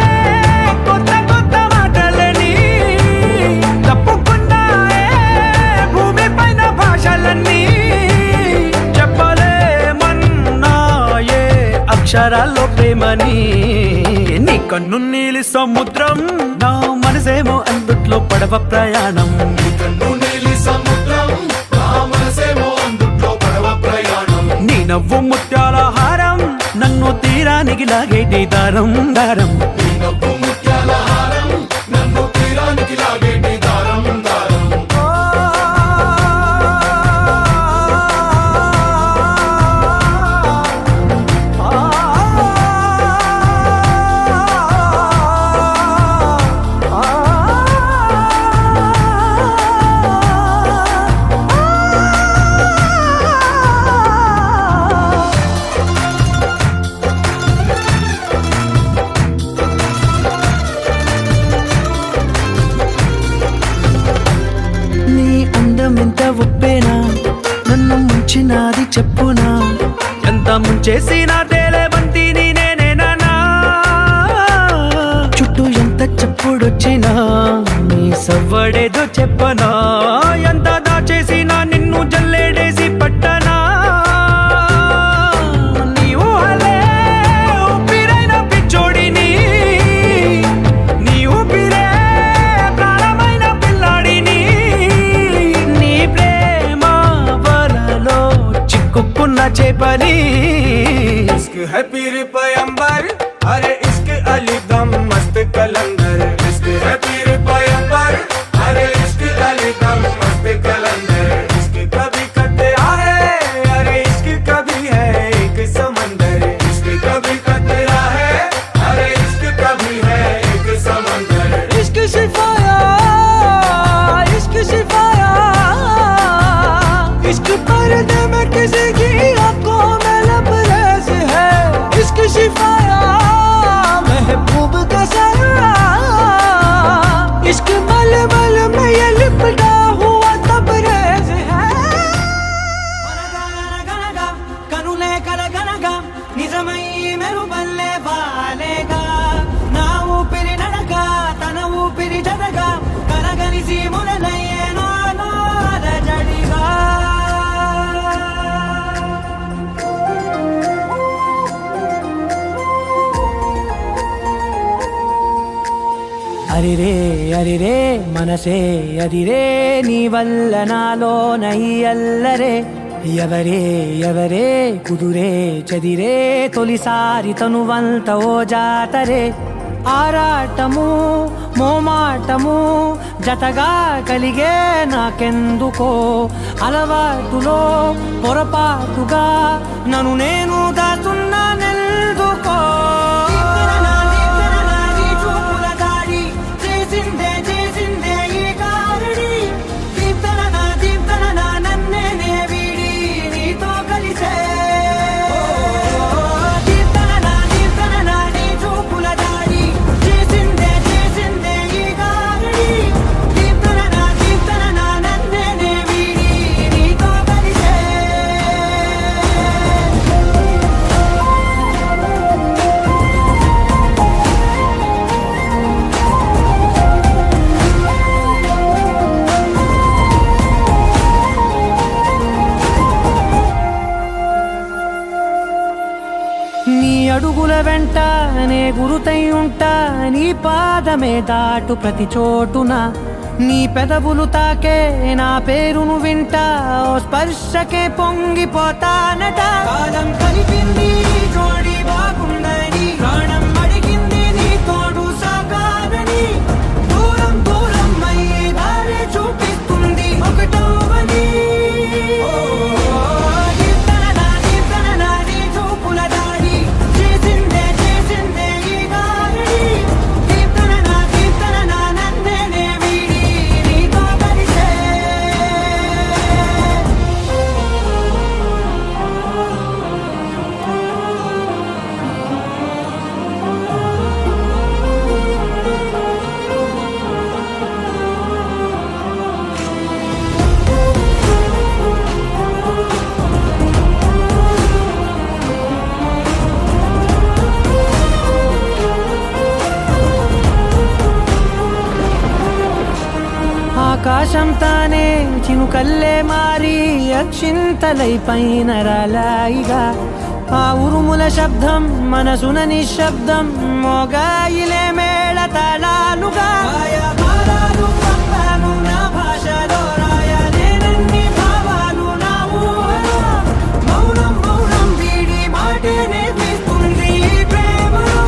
కొత్త కొత్త మాటలని తప్పుకున్నాయే భూమి పైన భాషలన్నీ చెప్పలేమన్నాయే అక్షరాల్లో ప్రేమని నీ కన్ను నీలి సముద్రం నా మనసేమో అందుట్లో పడవ ప్రయాణం నీ నవ్వు ముత్యాల హారం నన్ను తీరానికి లాగేటి దారం దారం ఉప్పేనా నన్ను ముంచినాది చెప్పునా ఎంత ముంచేసినా తేలేవంతిని నేనేనా చుట్టూ ఎంత చెప్పుడొచ్చినా నీ సవ్వడేదో చెప్పనా ఎంత దాచేసినా నిన్ను జల్లేడేసి పట్టనా నీ ఊహలే ఊపిరైన పిచ్చోడిని నీ చేపలి इश्क है पीर पैगंबर अरे इश्क अली दम मस्त कलंदर इश्क है पीर पैगंबर अरे इश्क अली दम मस्त कलंदर इश्क कभी कतरा है अरे इश्क कभी है एक समंदर इश्क कभी कतरा है अरे इश्क कभी है एक समंदर इश्क शिफाया इश्क शिफाया इश्क पर्दे में किसी की आंखों में लबरेज है इश्क शिफाया महबूब का साया इश्क मलमल में ये लिपटा हुआ तबरेज है कनुले कलगनगा निजमई मेरू बल्ले वालेगा ना ऊपिरी नडगा तन ऊपिरी जदगा कलगलिसी मुरलయ్యే నాలో అలజడిగా అరిరే మనసే అదిరే నీ వల్ల నాలో నయ్యల్లరే ఎవరే కుదురే చదిరే తొలిసారి తనువంత ఓ జాతరే ఆరాటము మోమాటము జతగా కలిగే నాకెందుకో అలవాటులో పొరపాటుగా నన్ను నేను దాచున్నానెందుకో అడుగుల వెంట నే గురుతై ఉంటా నీ పాదమే దాటు ప్రతి చోటున నీ పెదవులు తాకే నా పేరును వింటా ఓ స్పర్శకే పొంగిపోతానట కాలం కలిపింది జోడి బాగుందని ప్రాణం అడిగింది నీ తోడు సాగాలని దూరం దూరం అయ్యే దారి చూపిస్తుంది ఒకటవని ఆకాశం తానే చినుకల్లే మారి అక్షింతలై పైన రాలాయిగా ఆ ఉరుముల శబ్దం మనసున నిశ్శబ్దం మోగాయిలే మేళ తాళాలుగా నా భాషలో రాయలేనన్ని భావాలు నా ఊహలో మౌనం మౌనం వీడి మాటే నేర్పిస్తుంది ప్రేమలో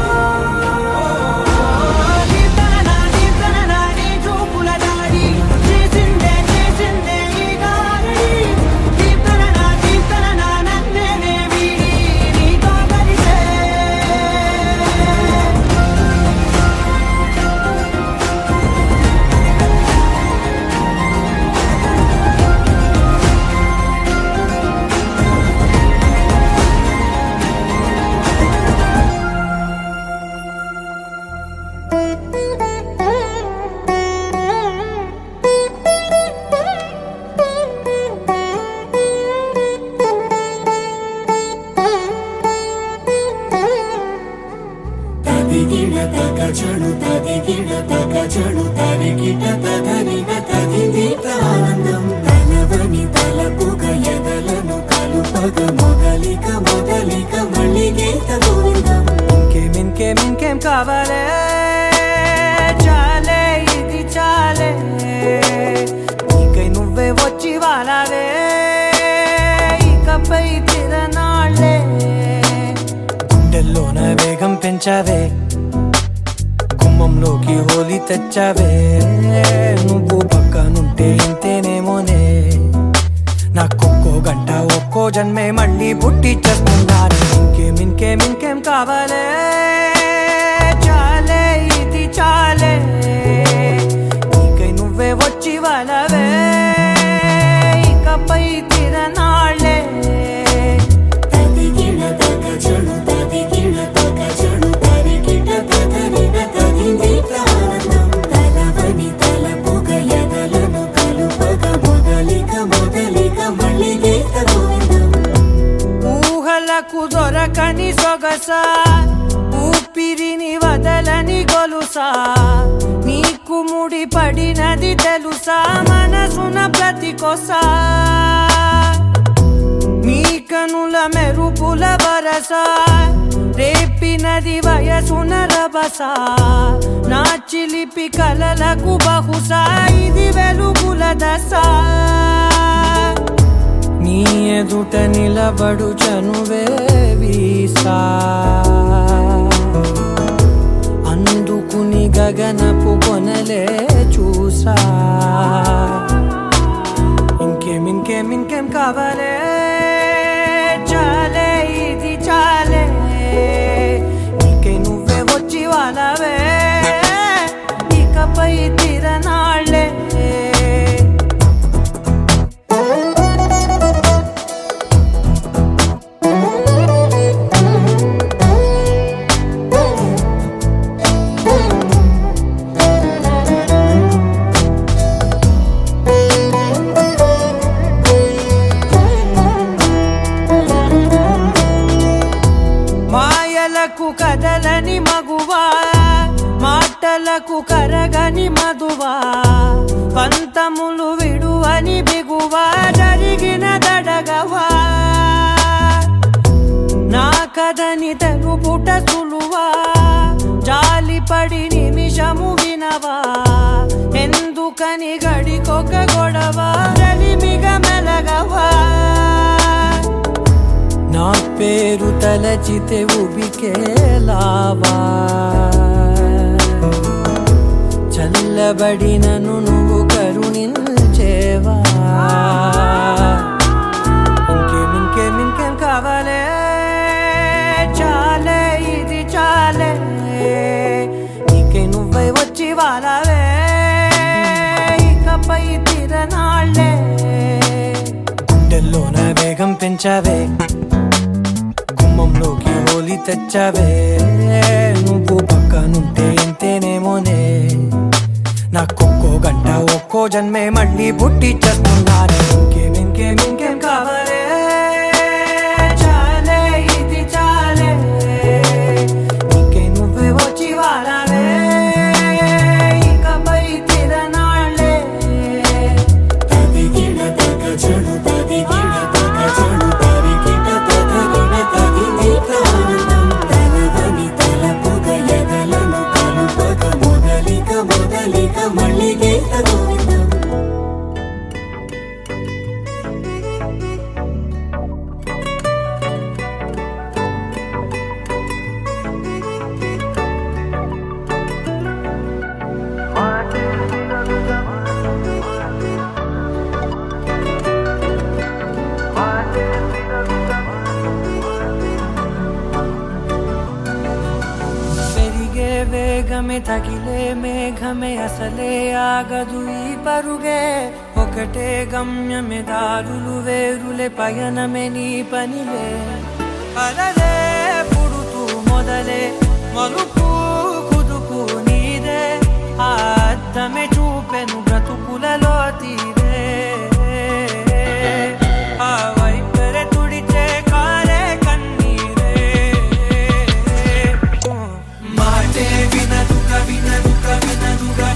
ఇంకేం కావాలే చాలే ఇది చాలే నీకై నువ్వే వచ్చి వాలావే ఇకపై తిరనా వేగం పెంచావే గుమ్మంలోకి హోలీ తెచ్చావే నువ్వు పక్కనుంటే ఇంతేనేమోనే నాకొక్కో గంట ఒక్కో జన్మే మళ్ళీ పుట్టి చేస్తున్నాను ఇంకేం కావాలే చాలే ఇది చాలే నీకై నువ్వే వచ్చి వాళ్ళవే ఇకపై తిరనాళ్ళే తదిగిన తగజడు తదిగిన తగజడు తరిగిన తగరిన తదిందిత ఆనందం తలవని తలపుగ ఎదలను కలుపగ మొదలిక మళ్ళీ గీత గోవిందం ఊహలకు దొరకని సొగస ఊపిరిని వదలని గొలుసా నీకు ముడి పడినది తెలుసా మనసున ప్రతి కొసా నీ కనుల మెరుపుల వరస రేపినది వయసున రభస నా చిలిపి కలలకు బహుశా ఇది వెలుగుల దశ నీ ఎదుట నిలబడు చనువే వీసా అందుకుని గగనపు కొనలే చూసా ఇంకేం కావాలే చాలే ఇది చాలే నీకై నువ్వే వచ్చి వాళ్ళవే ఇకపై తిరనాళ్ళే మాయలకు కదలని మగువా మాటలకు కరగని మధువా పంతములు విడువని బిగువా జరిగిన దడగవా నా కథని తెలుపుట సులువా జాలిపడి నిమిషము వినవా ఎందుకని గడికొక గొడవ రలిమిగ మెలగవా నా పేరు తలచితే ఉబికేలావా చల్లబడినను నువ్వు కరుణించేవా ఇంకేం కావాలే చాలే ఇది చాలే నీకై నువ్వై వచ్చి వాళ్ళవే ఇకపై తిరనాళ్ళే గుండెల్లోన వేగం పెంచావే గుమ్మంలోకి హోలీ తెచ్చావే నువ్వు పక్కనుంటే ఇంతేనేమోనే నాకొక్కో గంట ఒక్కో జన్మే మళ్ళీ పుట్టి చేస్తున్నాను ఇంకేం కావాలే చాలే ఇది చాలే నీకై నువ్వే వచ్చి వాళ్ళవే ఇకపై తిరనాళ్ళే తదిగిన తగజడు తదిగిన తగజడు తరిగిన తగరిన తదిందిత ఆనందం తలవని తలపుగ ఎదలను కలుపగ మొదలిక మళ్ళీ గీత గోవిందం పెరిగే వేగమే తగిలే మేఘమే అసలే ఆగదు ఈ పరుగే ఒకటే గమ్యమే దారులు వేరులే పయనమే నీ పనిలే అలలే పుడుతూ మొదలే మలుపు కుదుపు నీదే ఆ అద్దమే చూపెను బ్రతుకులలో తీరే ఆ వైపరే తుడిచే కాలే కన్నీరే మాటే వినదుగ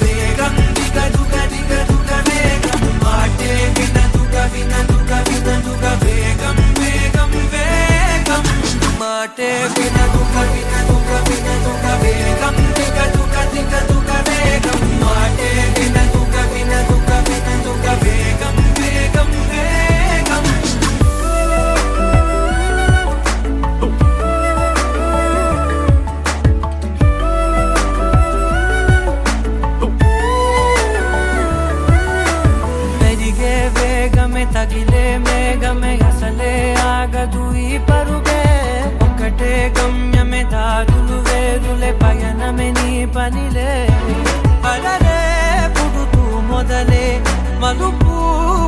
వేగం దిగదుగ వేగం మాటే వినదుగ వేగం వేగం మాటే వినదుగ వేగం పనిలే అలరే పుడుతూ మొదలే మలుపు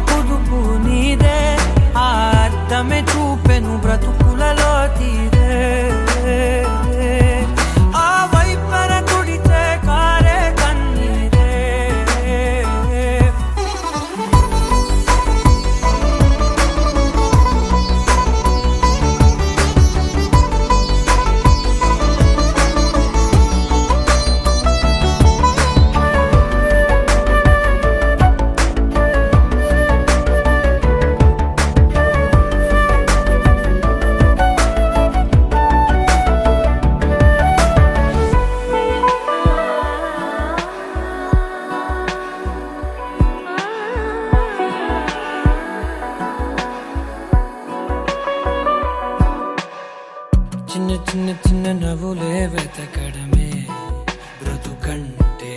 కుదుపు నీదే ఆ అర్థమే చూపెను బ్రతుకులలో తీరే ఆ వైపర తుడితే కారే కన్నీరే చిన్న చిన్న చిన్న నవ్వులే వెతకడమే బ్రతుకంటే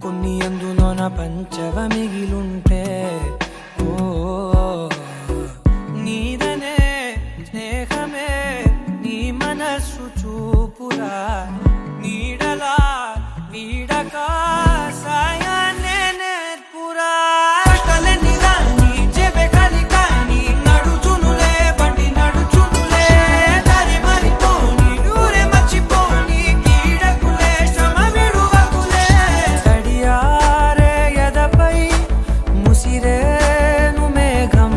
కొన్ని అందులోన పంచవ మిగిలుంటే ఓ నీదనే స్నేహమే నీ మనస్సు చూపురా నీడలా వీడక సాయాన్నే నేర్పురా కలని రాని చెబె కలికాని నడుచునులే బండి నడుచునులే దారి మరిపోని ఊరే మర్చిపోని కీడకులే శ్రమ విడువకులే తడియారే ఎదపై ముసిరేను మేఘం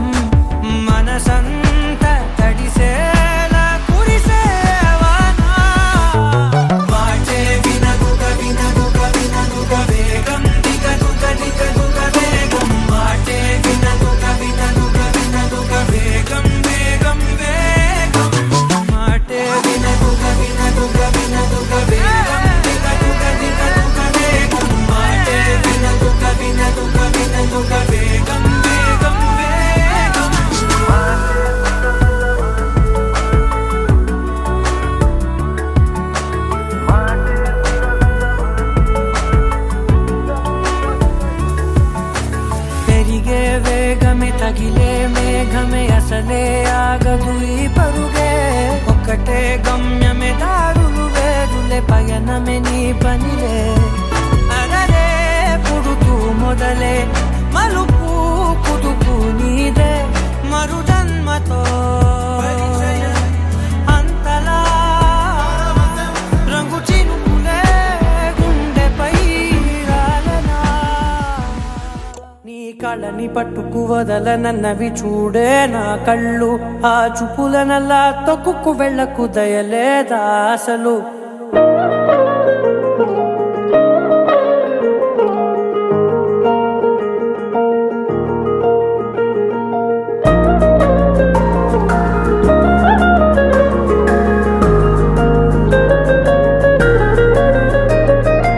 మనసంత తడిసేలా కురిసేవానా మాటే వినదుగ వినదుగ వినదుగ వేగం దిగదుగ దిగదుగ వేగం మాటే వినదుగ వినదుగ వినదుగ వేగం వేగం వేగం మాటే వినదుగ వినదుగ వినదుగ వేగం దిగదుగ దిగదుగ వేగం మాటే వినదుగ వినదుగ వినదుగ వేగం వేగం వేగం పెరిగే వేగమే తగిలే మేఘమే అసలే ఆగదు ఈ పరుగే ఒక్కటే గమ్యమే దారులు వేరులే పయనమే నీ పనిలే అలరే పుడుతూ మొదలే మలుపు కుదుపు నీదే మరు జన్మతో అంతలా రంగు చినుకులే గుండెపై రాలనా నీ కళ్ళని పట్టుకు వదలనన్నవి చూడే నా కళ్ళు ఆ చూపులనల్లా తొక్కుకు వెళ్ళకు దయలేదా అసలు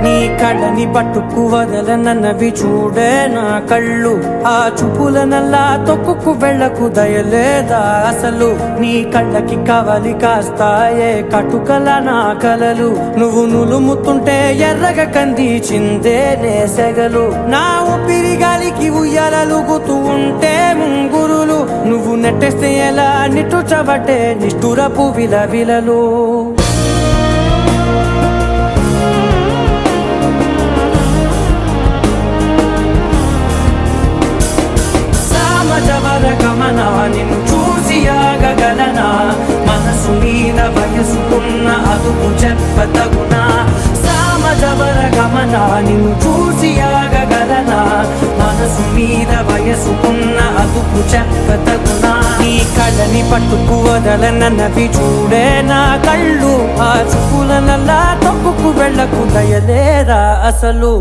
నీ కళ్ళని పట్టుకు వదలనన్నవి చూడే నా కళ్ళు ఆ చూపులనల్లా తొక్కుకు వెళ్ళకు దయలేదా అసలు నీ కళ్ళకి కవలి కాస్తాయే కటుకల నా కలలు నువ్వు నులుముతుంటే ఎర్రగ కందిచిందే నేసెగలు నా ఊపిరి గాలికి ఉయ్యాలలుగుతూ ఉంటే ముంగురులు నువ్వు నెట్టేస్తే ఎలా నిట్టుచబట్టే నిష్ఠురపు విలవిలలు సామజవర గమన నిన్ను చూసి ఆగగలనా మనసు మీద వయసుకున్న అదుపు చెప్పతగునా సామజవర గమన నిన్ను చూసి ఆగగలనా మనసు మీద వయసుకున్న అదుపు చెప్పతగునా నీ కళ్ళని పట్టుకు వదలనన్నవి చూడే నా కళ్ళు ఆ చూపులనల్లా తప్పుకు వెళ్ళకు దయలేరా అసలు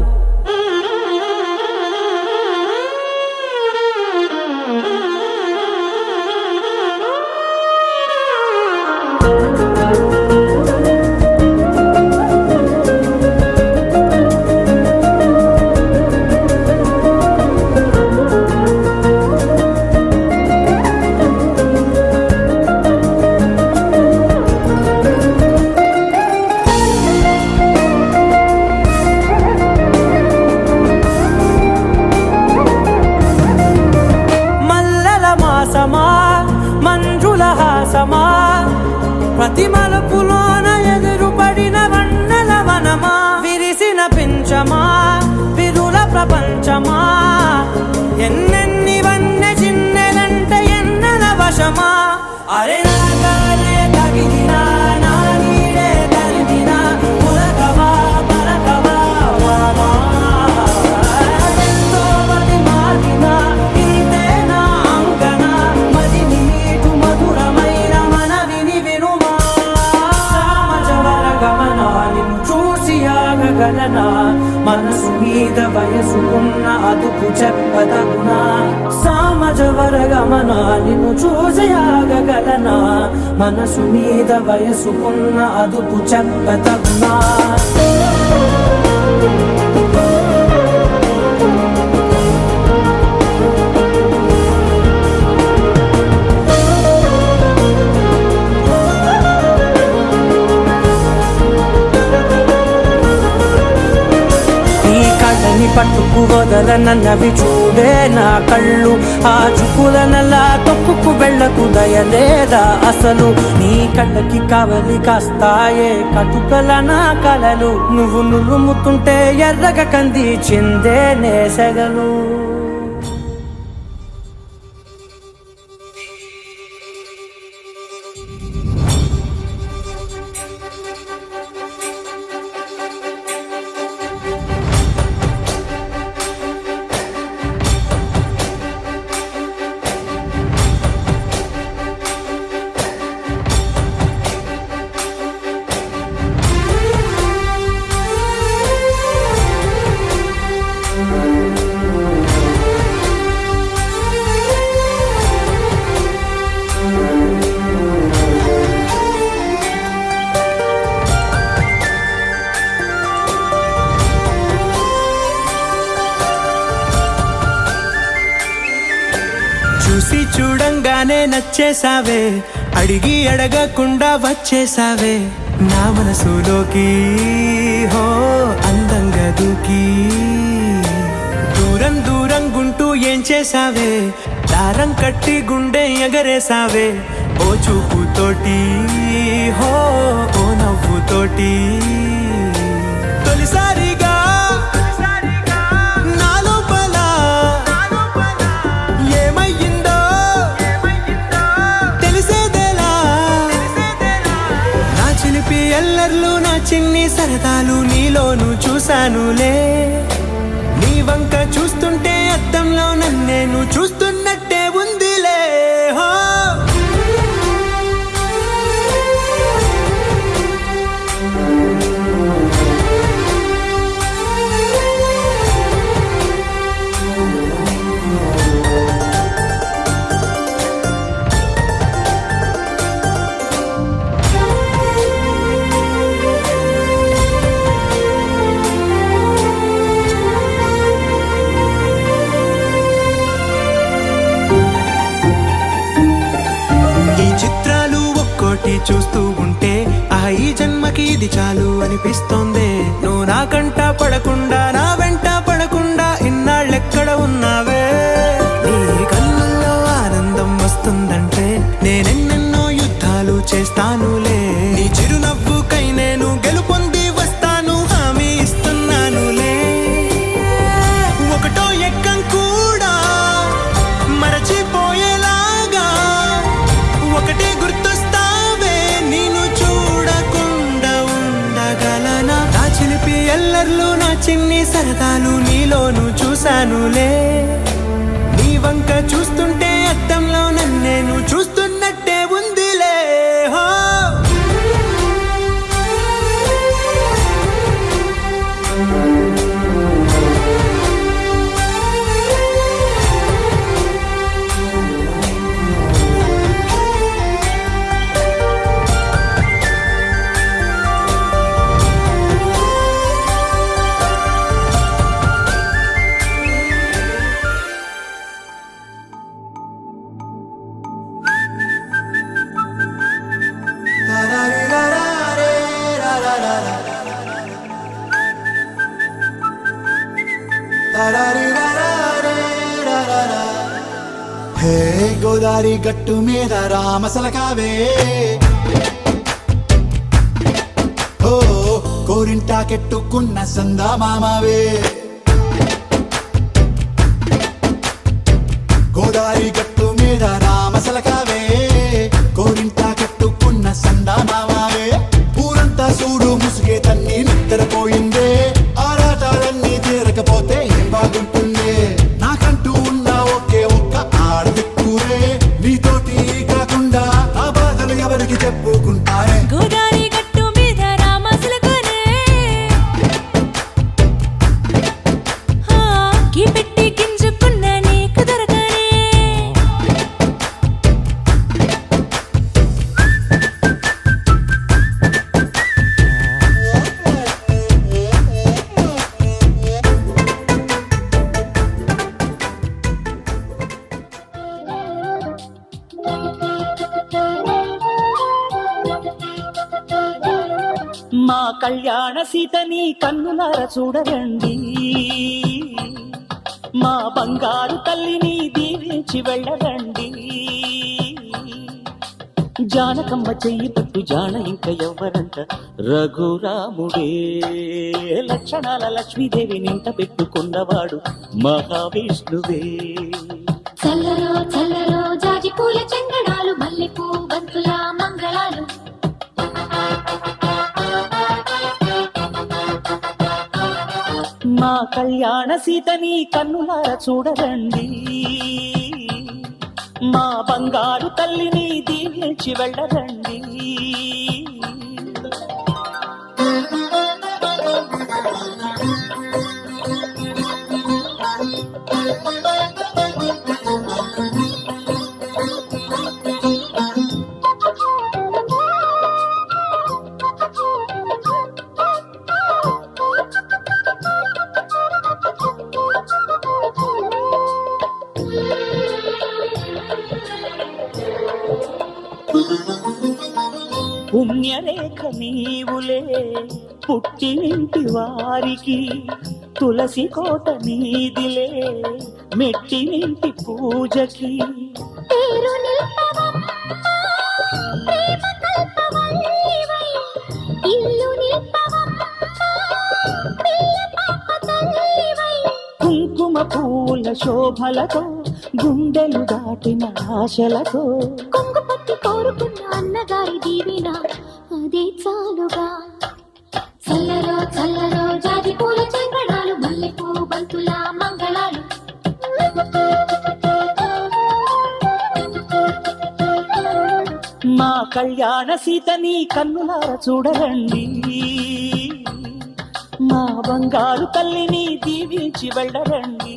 ఆగగలనా మనసు మీద వయసుకున్న అదుపు చెప్పదగునా సామజవర గమన నిన్ను చూసి ఆగగలనా మనసు మీద వయసుకున్న అదుపు చెప్పదగునా పట్టుకు వదలనన్నవి చూడే నా కళ్ళు ఆ చుకులనలా తొక్కుకు వెళ్ళకు దయలేదా అసలు నీ కళ్ళకి కవలి కాస్తాయే కటుకల నా కలలు నువ్వు నులుముతుంటే ఎర్రగ కంది చిందే నేసగలు చూసి చూడంగానే నచ్చేసావే అడిగి అడగకుండా వచ్చేసావే నా మనసులోకి హో అందంగా దూకి దూరం దూరం గుంటూ ఏం చేసావే దారం కట్టి గుండె ఎగరేసావే ఓ చూపుతోటి హో ఓ నవ్వుతోటి తొలిసారిగా ఎల్లర్లు నా చిన్ని సరదాలు నీలోను చూశానులే నీ వంక చూస్తుంటే అద్దంలో నన్నేను చూస్తున్నట్టే ఉందిలే హో చూస్తూ ఉంటే ఈ జన్మకి ఇది చాలు అనిపిస్తోంది నువ్వు నా కంట పడకుండా నా వెంట పడకుండా ఇన్నాళ్ళెక్కడ ఉన్నావే నీ కళ్ళల్లో ఆనందం వస్తుందంటే నేనెన్నెన్నో యుద్ధాలు చేస్తానులే నీ చిరునవ్వుకై నేను గెలుపొంది వస్తాను హామీ ఇస్తున్నానులే ఒకటో ఎక్కం కూడా మరచిపోయేలాగా ఒకటే గుర్తు ఎల్లర్లు నా చిన్ని సరదాలు నీలోను చూశానులే నీ వంక చూస్తుంటే అద్దంలో నన్నేను చూస్తున్నట్టే ఉందిలే హో హే గోదారి గట్టు మీద రామసలకావే ఓ కోరింటా కెట్టుకున్న సందా మామావే గోదారి గట్టు మీద రామసలకావే కోరింటా కెట్టుకున్న సందా మామావే ఊరంతా చూడు ముసుగే తన్ని నిద్రపోయిందే ఆరాటాలన్నీ తీరకపోతే ఏం బాగుంటుందే నాకంటూ ఉన్న ఒకే ఒక్క ఆడదిక్కురే నీతోటి కాకుండా ఆ బాధలు ఎవరికి చెప్పుకుంటారే గోదారి గట్టు మీద రామసలకనే మా కళ్యాణ సీతని కన్నులార చూడరండి, మా బంగారు తల్లిని దీవించి వెళ్ళరండి. జానకమ్మ చెయ్యి పట్టు జాన ఇంక ఎవ్వరంట, రఘురాముడే లక్షణాల లక్ష్మీదేవి నింట పెట్టుకున్నవాడు మహావిష్ణువే. చల్లరో చల్లరో జాజి పూల చందనాలు, మల్లెపూ బంతుల మంగళాలు. మా కళ్యాణ సీతని కన్నులార చూడరండి, మా బంగారు తల్లిని దీవించి వెళ్ళరండి. పుణ్యరేఖ నీవులే పుట్టినింటి వారికి, తులసి కోట నీదిలే మెట్టినింటి పూజకి. పేరు నిల్పవమ్మా ప్రేమ కల్పవల్లివై, ఇల్లు నిల్పవమ్మా పిల్ల పాప తల్లివై. కుంకుమ పూల శోభలతో గుండెలు దాటిన ఆశలతో, కొంగు పట్టి కోరుకున్న అన్నగారి దీవెన అదే చాలుగా. చల్లరో చల్లరో జాజి పూల చంద్రణాలు, మల్లెపూ బంతుల మంగళాలు. మా కళ్యాణ సీతని కన్నులార చూడరండి, మా బంగారు తల్లిని దీవించి వెళ్ళరండి.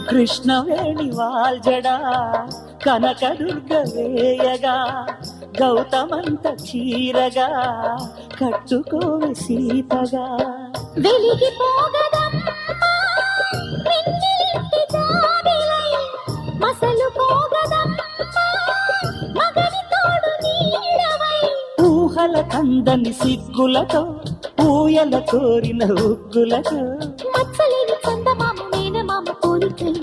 కృష్ణవేణి వాల్జడా కనకదుర్గ వేయగా, గౌతమంత చీరగా కట్టుకోని సీతగా. వెలిగిపోగదమ్మా వెన్నెలింటి జాబిలై, మసలుపోగదమ్మా మగని తోడు నీడవై. ఊహల కందని సిగ్గులతో ఊయల కోరిన ఉగ్గులతో, మచ్చలేని చందమామ మేనమామ కోరికై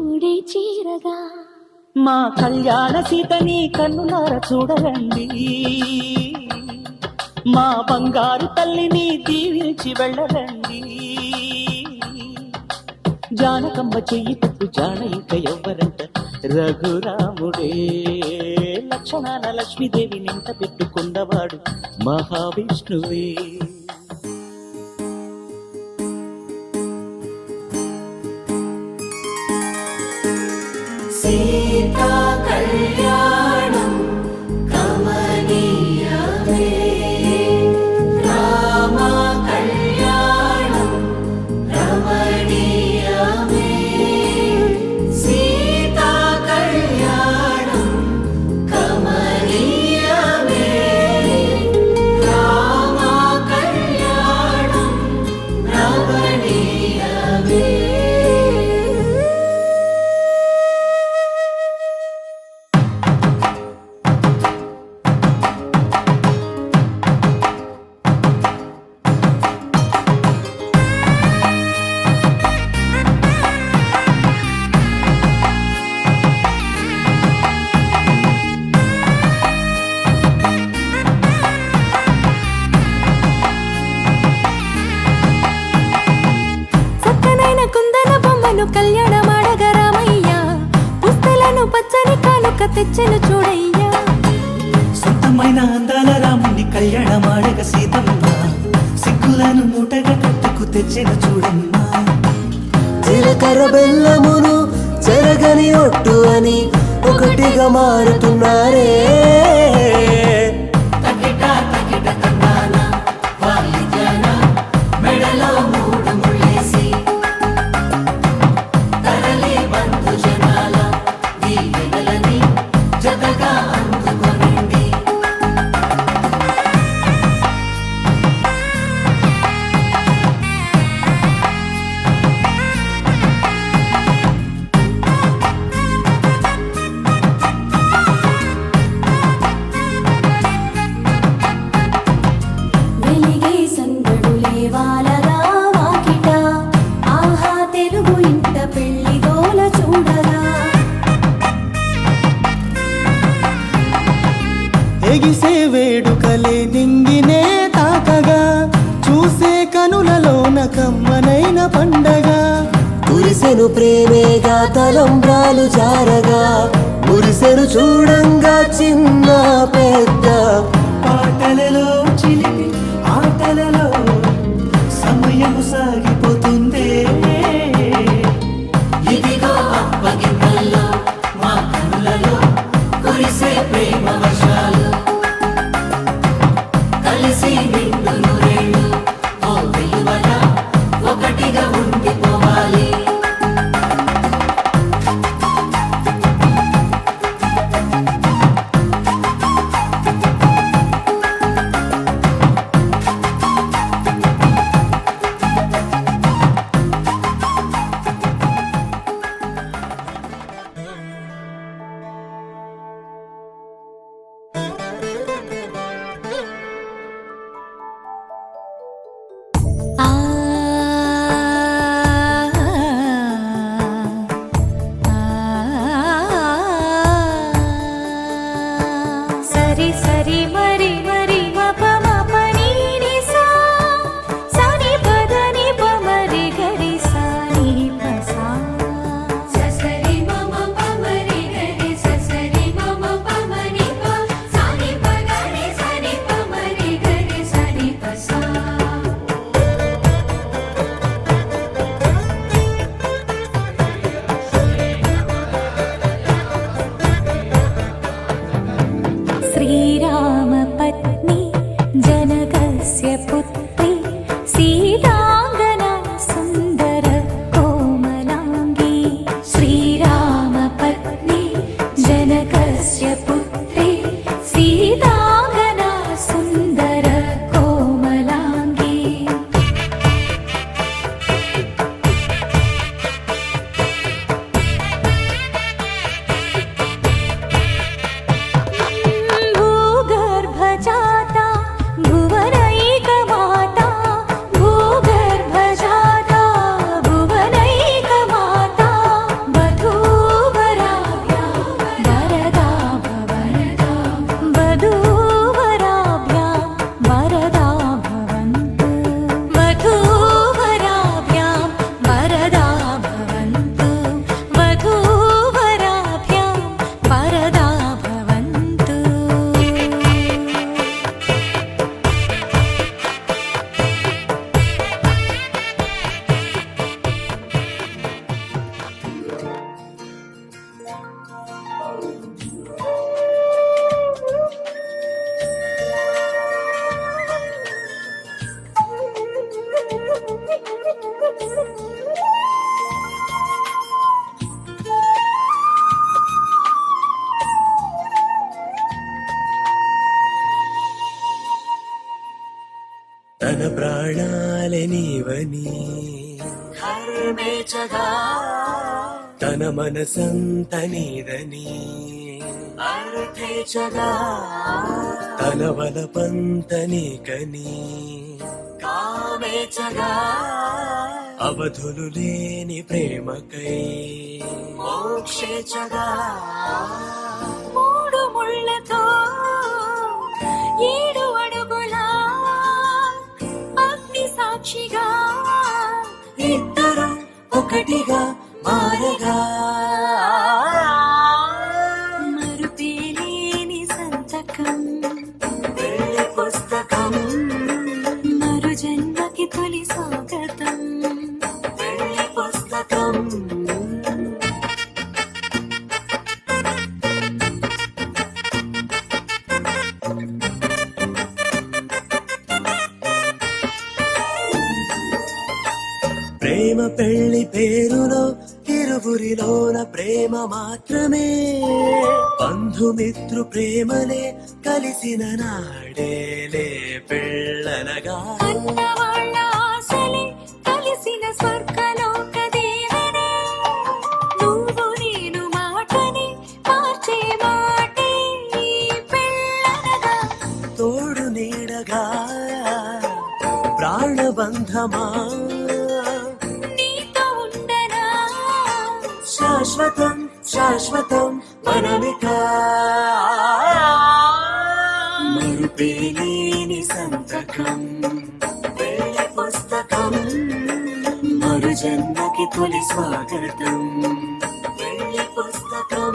ఊడే చీరగా. మా కళ్యాణ సీతని కన్నులార చూడరండి, మా బంగారు తల్లిని దీవించి వెళ్ళరండి. జానకమ్మ చెయ్యి పట్టు జాన ఇంక ఎవ్వరంట, రఘురాముడే లక్షణాల లక్ష్మీదేవి నింట పెట్టుకున్నవాడు మహావిష్ణువే. సీతా కళ్యాణం కమనీయమే, రామ కళ్యాణం రమణీయమే. సీతా కళ్యాణం కమనీయమే, రామ కళ్యాణం రమణీయమే. తెచ్చను చూడయ్యా. సొంతమైన అందాల రాముని కళ్యాణమాడగ సీతమ్మ, సిగ్గులను మూటగా కట్టుకు తెచ్చెను చూడమ్మా. జీలకర్ర బెల్లమును చెరగని ఒట్టు అని ఒకటిగా మారుతున్నారే. వెలిగే సందడులే వాలగా వాకిట ఆహా తెలుగు ఇంట పెళ్లి గోల చూడగా ఎగిసే వేడుకలే నింగినే తాకగా చూసే కనులలోన కమ్మనైన పండగ. కురిసెను ప్రేమేగా తలంబ్రాలు జారగా మురిసెను చూడంగా చిన్న పెద్ద. పాటలలో చిలిపి ఆటలలో సమయము సాగిపోతుందే. ఇదిగో అప్పగింతల్లో మా కనులలో కురిసే ప్రేమ వర్షాలు కలిసి నిండు నూరేళ్ళు ఓ వెలువల ఒకటిగా ఉండిపోవాలి. సరి సరి మరి మరి మప మప నీ ని సా సని పద ని ప మరి గరి సా ని ప సా ససరి మమ ప మరి గరి ససరి మమ ప మరి ప సని ప గరి సని ప మరి గరి సని ప సా. శ్రీరామ పత్ని జనకస్య పుత్రి సీతాంగనా సుందర కోమలాంగి. శ్రీరామ పత్ని జనకస్య పుత్రి సీతాంగనా సుందర కోమలాంగి. భూగర్భజాతా భువనైకమాతా భూగర్భజాతా భువనైకమాతా వధూవరాభ్యాం వరదా భవంతు వధూవరాభ్యాం వరదా భవంతు వధూవరాభ్యాం వరదా భవంతు వధూవరాభ్యాం వరదా భవంతు. తన ప్రాణాలే నీవని ధర్మేచగా తన మనసంత నీదని అర్థేచగా తన వలపంత నీకని కామేచగా అవధులు లేని ప్రేమకై మోక్షేచగా మూడు ముళ్ళతో 7 అడుగుల అగ్ని సాక్షిగా ఇద్దరు ఒకటిగా మారగా మరుపేలేని సంతకం వెళ్ళి పుస్తకం మరు జన్మకి తొలి స్వాగతం వెళ్ళి పుస్తకం ప్రేమ పెళ్లి పేరులో ఇరువురిలోన ప్రేమ మాత్రమే బంధుమిత్రు ప్రేమలే కలిసిన నాడేలే పెళ్ళనగా అన్నవాళ్ళ ఆశలే కలిసిన స్వర్గలోక దేవనే నువ్వు నేను మాటని మార్చే మాటే ఈ పెళ్ళనగా తోడు నీడగా ప్రాణబంధమా నీతో ఉండనా శాశ్వతం శాశ్వతం మనమిక మరుపేలేని సంతకం పెళ్లి పుస్తకం మరు జన్మకి తొలి స్వాగతం పెళ్లి పుస్తకం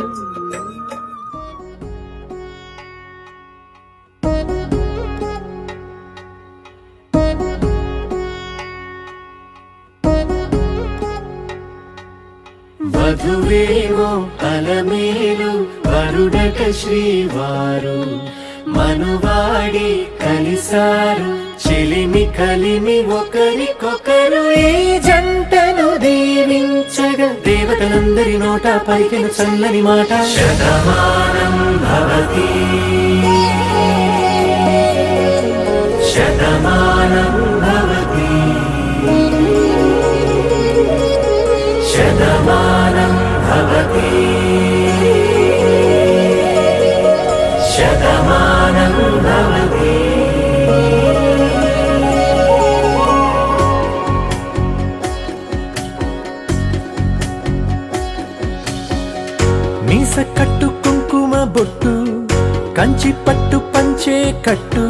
వధువేమో అలమేలు వరుడట శ్రీవారు మనువాడి కలిసారు చెలిమి కలిమి ఒకరికొకరు ఈ జంటను దీవించగా దేవతలందరి నోట పలికిన చల్లని మాట శతమానం భవతి శతమానం భవతి శతమానం భవతి శతమానం భవతి మీస కట్టు కుంకుమ బొట్టు కంచి పట్టు పంచే కట్టు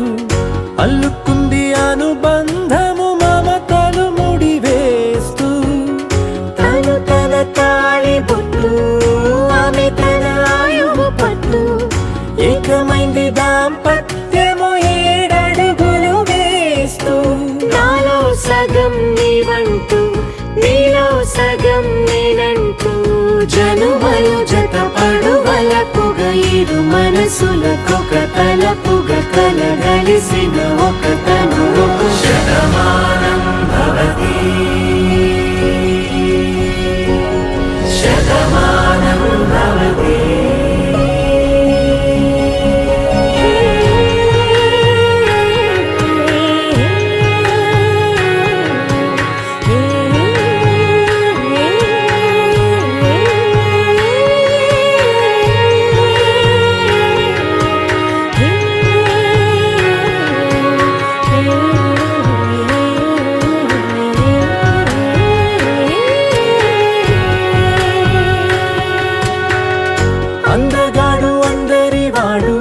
అల్లుకుంది అనుబంధము మమతలు ముడివేస్తూ తను తన తాళి బొట్టు ఆమె తన ఆయువు పట్టు ఏకమైంది దాంపత్యము 7 అడుగులు వేస్తూ నాలో సగం నీవంటూ నీలో సగం నేనంటూ జనుమలు జత పడువలపుగ ఇరు మనసులకొక తలపుగ కలగలిసిన ఒక తను శతమానం భవతి శతమానం భవతి అందగాడు అందరివాడు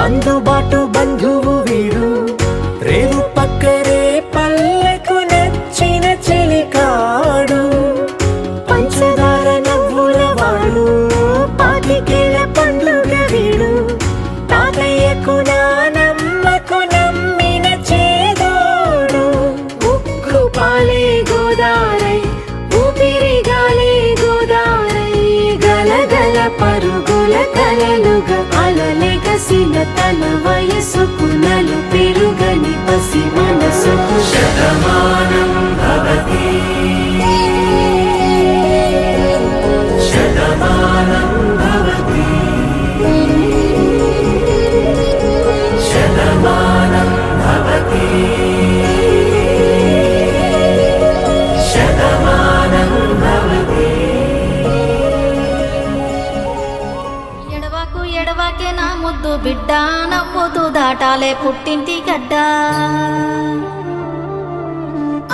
అందుబాటు బంధువు వీడు రేవు పక్కరే పల్లెకు నచ్చిన చెలికాడు పంచదార నవ్వుల వాడు పాతికేల పండుగ వీడు తాతయ్యకు నానమ్మకు నమ్మిన చేదోడు ఉక్కు పాలే గోదారై ఊపిరి గాలే గోదారై గలగల పరుగుల కలలుగా అలలెగసిన తన వయసుకు నలు పెరుగని పసి మనసుకు శతమానం భవతి శతమానం భవతి శతమానం భవతి శతమానం భవతి ఎడవాకు ఎడవాకే నా ముద్దు బిడ్డ నవ్వుతూ దాటాలే పుట్టింటి గడ్డ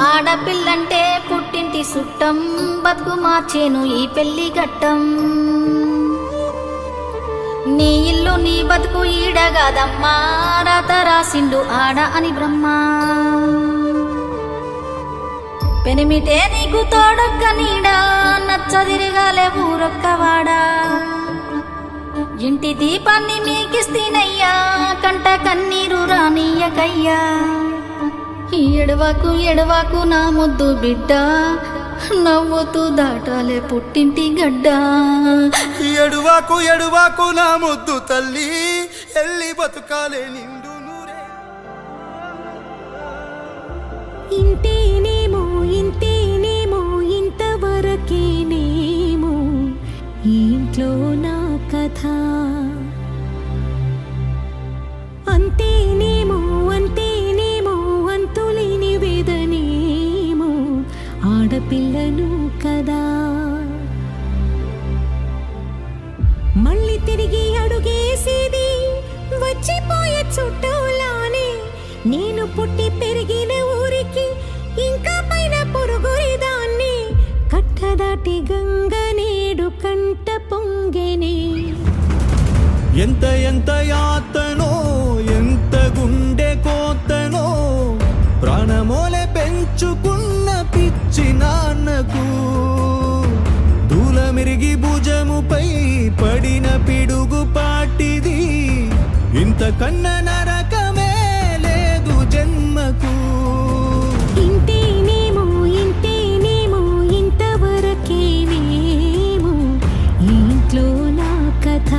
ఆడపిల్లంటే పుట్టింటి సుట్టం బతుకు మార్చేను ఈ పెళ్లి ఘట్టం నీ ఇల్లు నీ బతుకు ఈడగాదమ్మా రాత రాసిండు ఆడ అని బ్రహ్మ పెనిమిటే నీకు తోడొక్క నీడా నచ్చదిరగాలే ఊరొక్కవాడా ఇంటి దీపాన్ని మీకిస్తీనయ్యా కంట కన్నీరు రానియకయ్యా ఎడవాకు ఎడవాకు నా ముద్దు బిడ్డ నవ్వుతూ దాటాలే పుట్టింటి గడ్డ ఎడువాకు ఎడువాకు నా ముద్దు తల్లి ఎల్లి బతుకాలే నిండు నూరే ఇంతేనేమో ఇంతేనేమో ఇంట్లో నా కథ. అంతేనేమో అంతేనేమో అంతులేని వేదనేమో ఆడపిల్లను కదా. మళ్ళీ తిరిగి అడుగేసేది వచ్చిపోయే చుట్టూలానే. నేను పుట్టి పెరిగిన ఊరికి ఇంకా పైన పొరుగురిదాన్ని. కట్టదాటి గంగ నేడు కంట పొంగెనే. ఎంత ఎంత యాతనో ఎంత గుండె కోతనో ప్రాణమోలే పెంచుకున్న పిచ్చి నాన్నకు దూలమిరిగి భుజముపై పడిన పిడుగు పాటిది. ఇంతకన్న నరకమే లేదు జన్మకు. ఇంతేనేమో ఇంతేనేమో ఇంతవరకేనేమో ఈ ఇంట్లో నా కథ.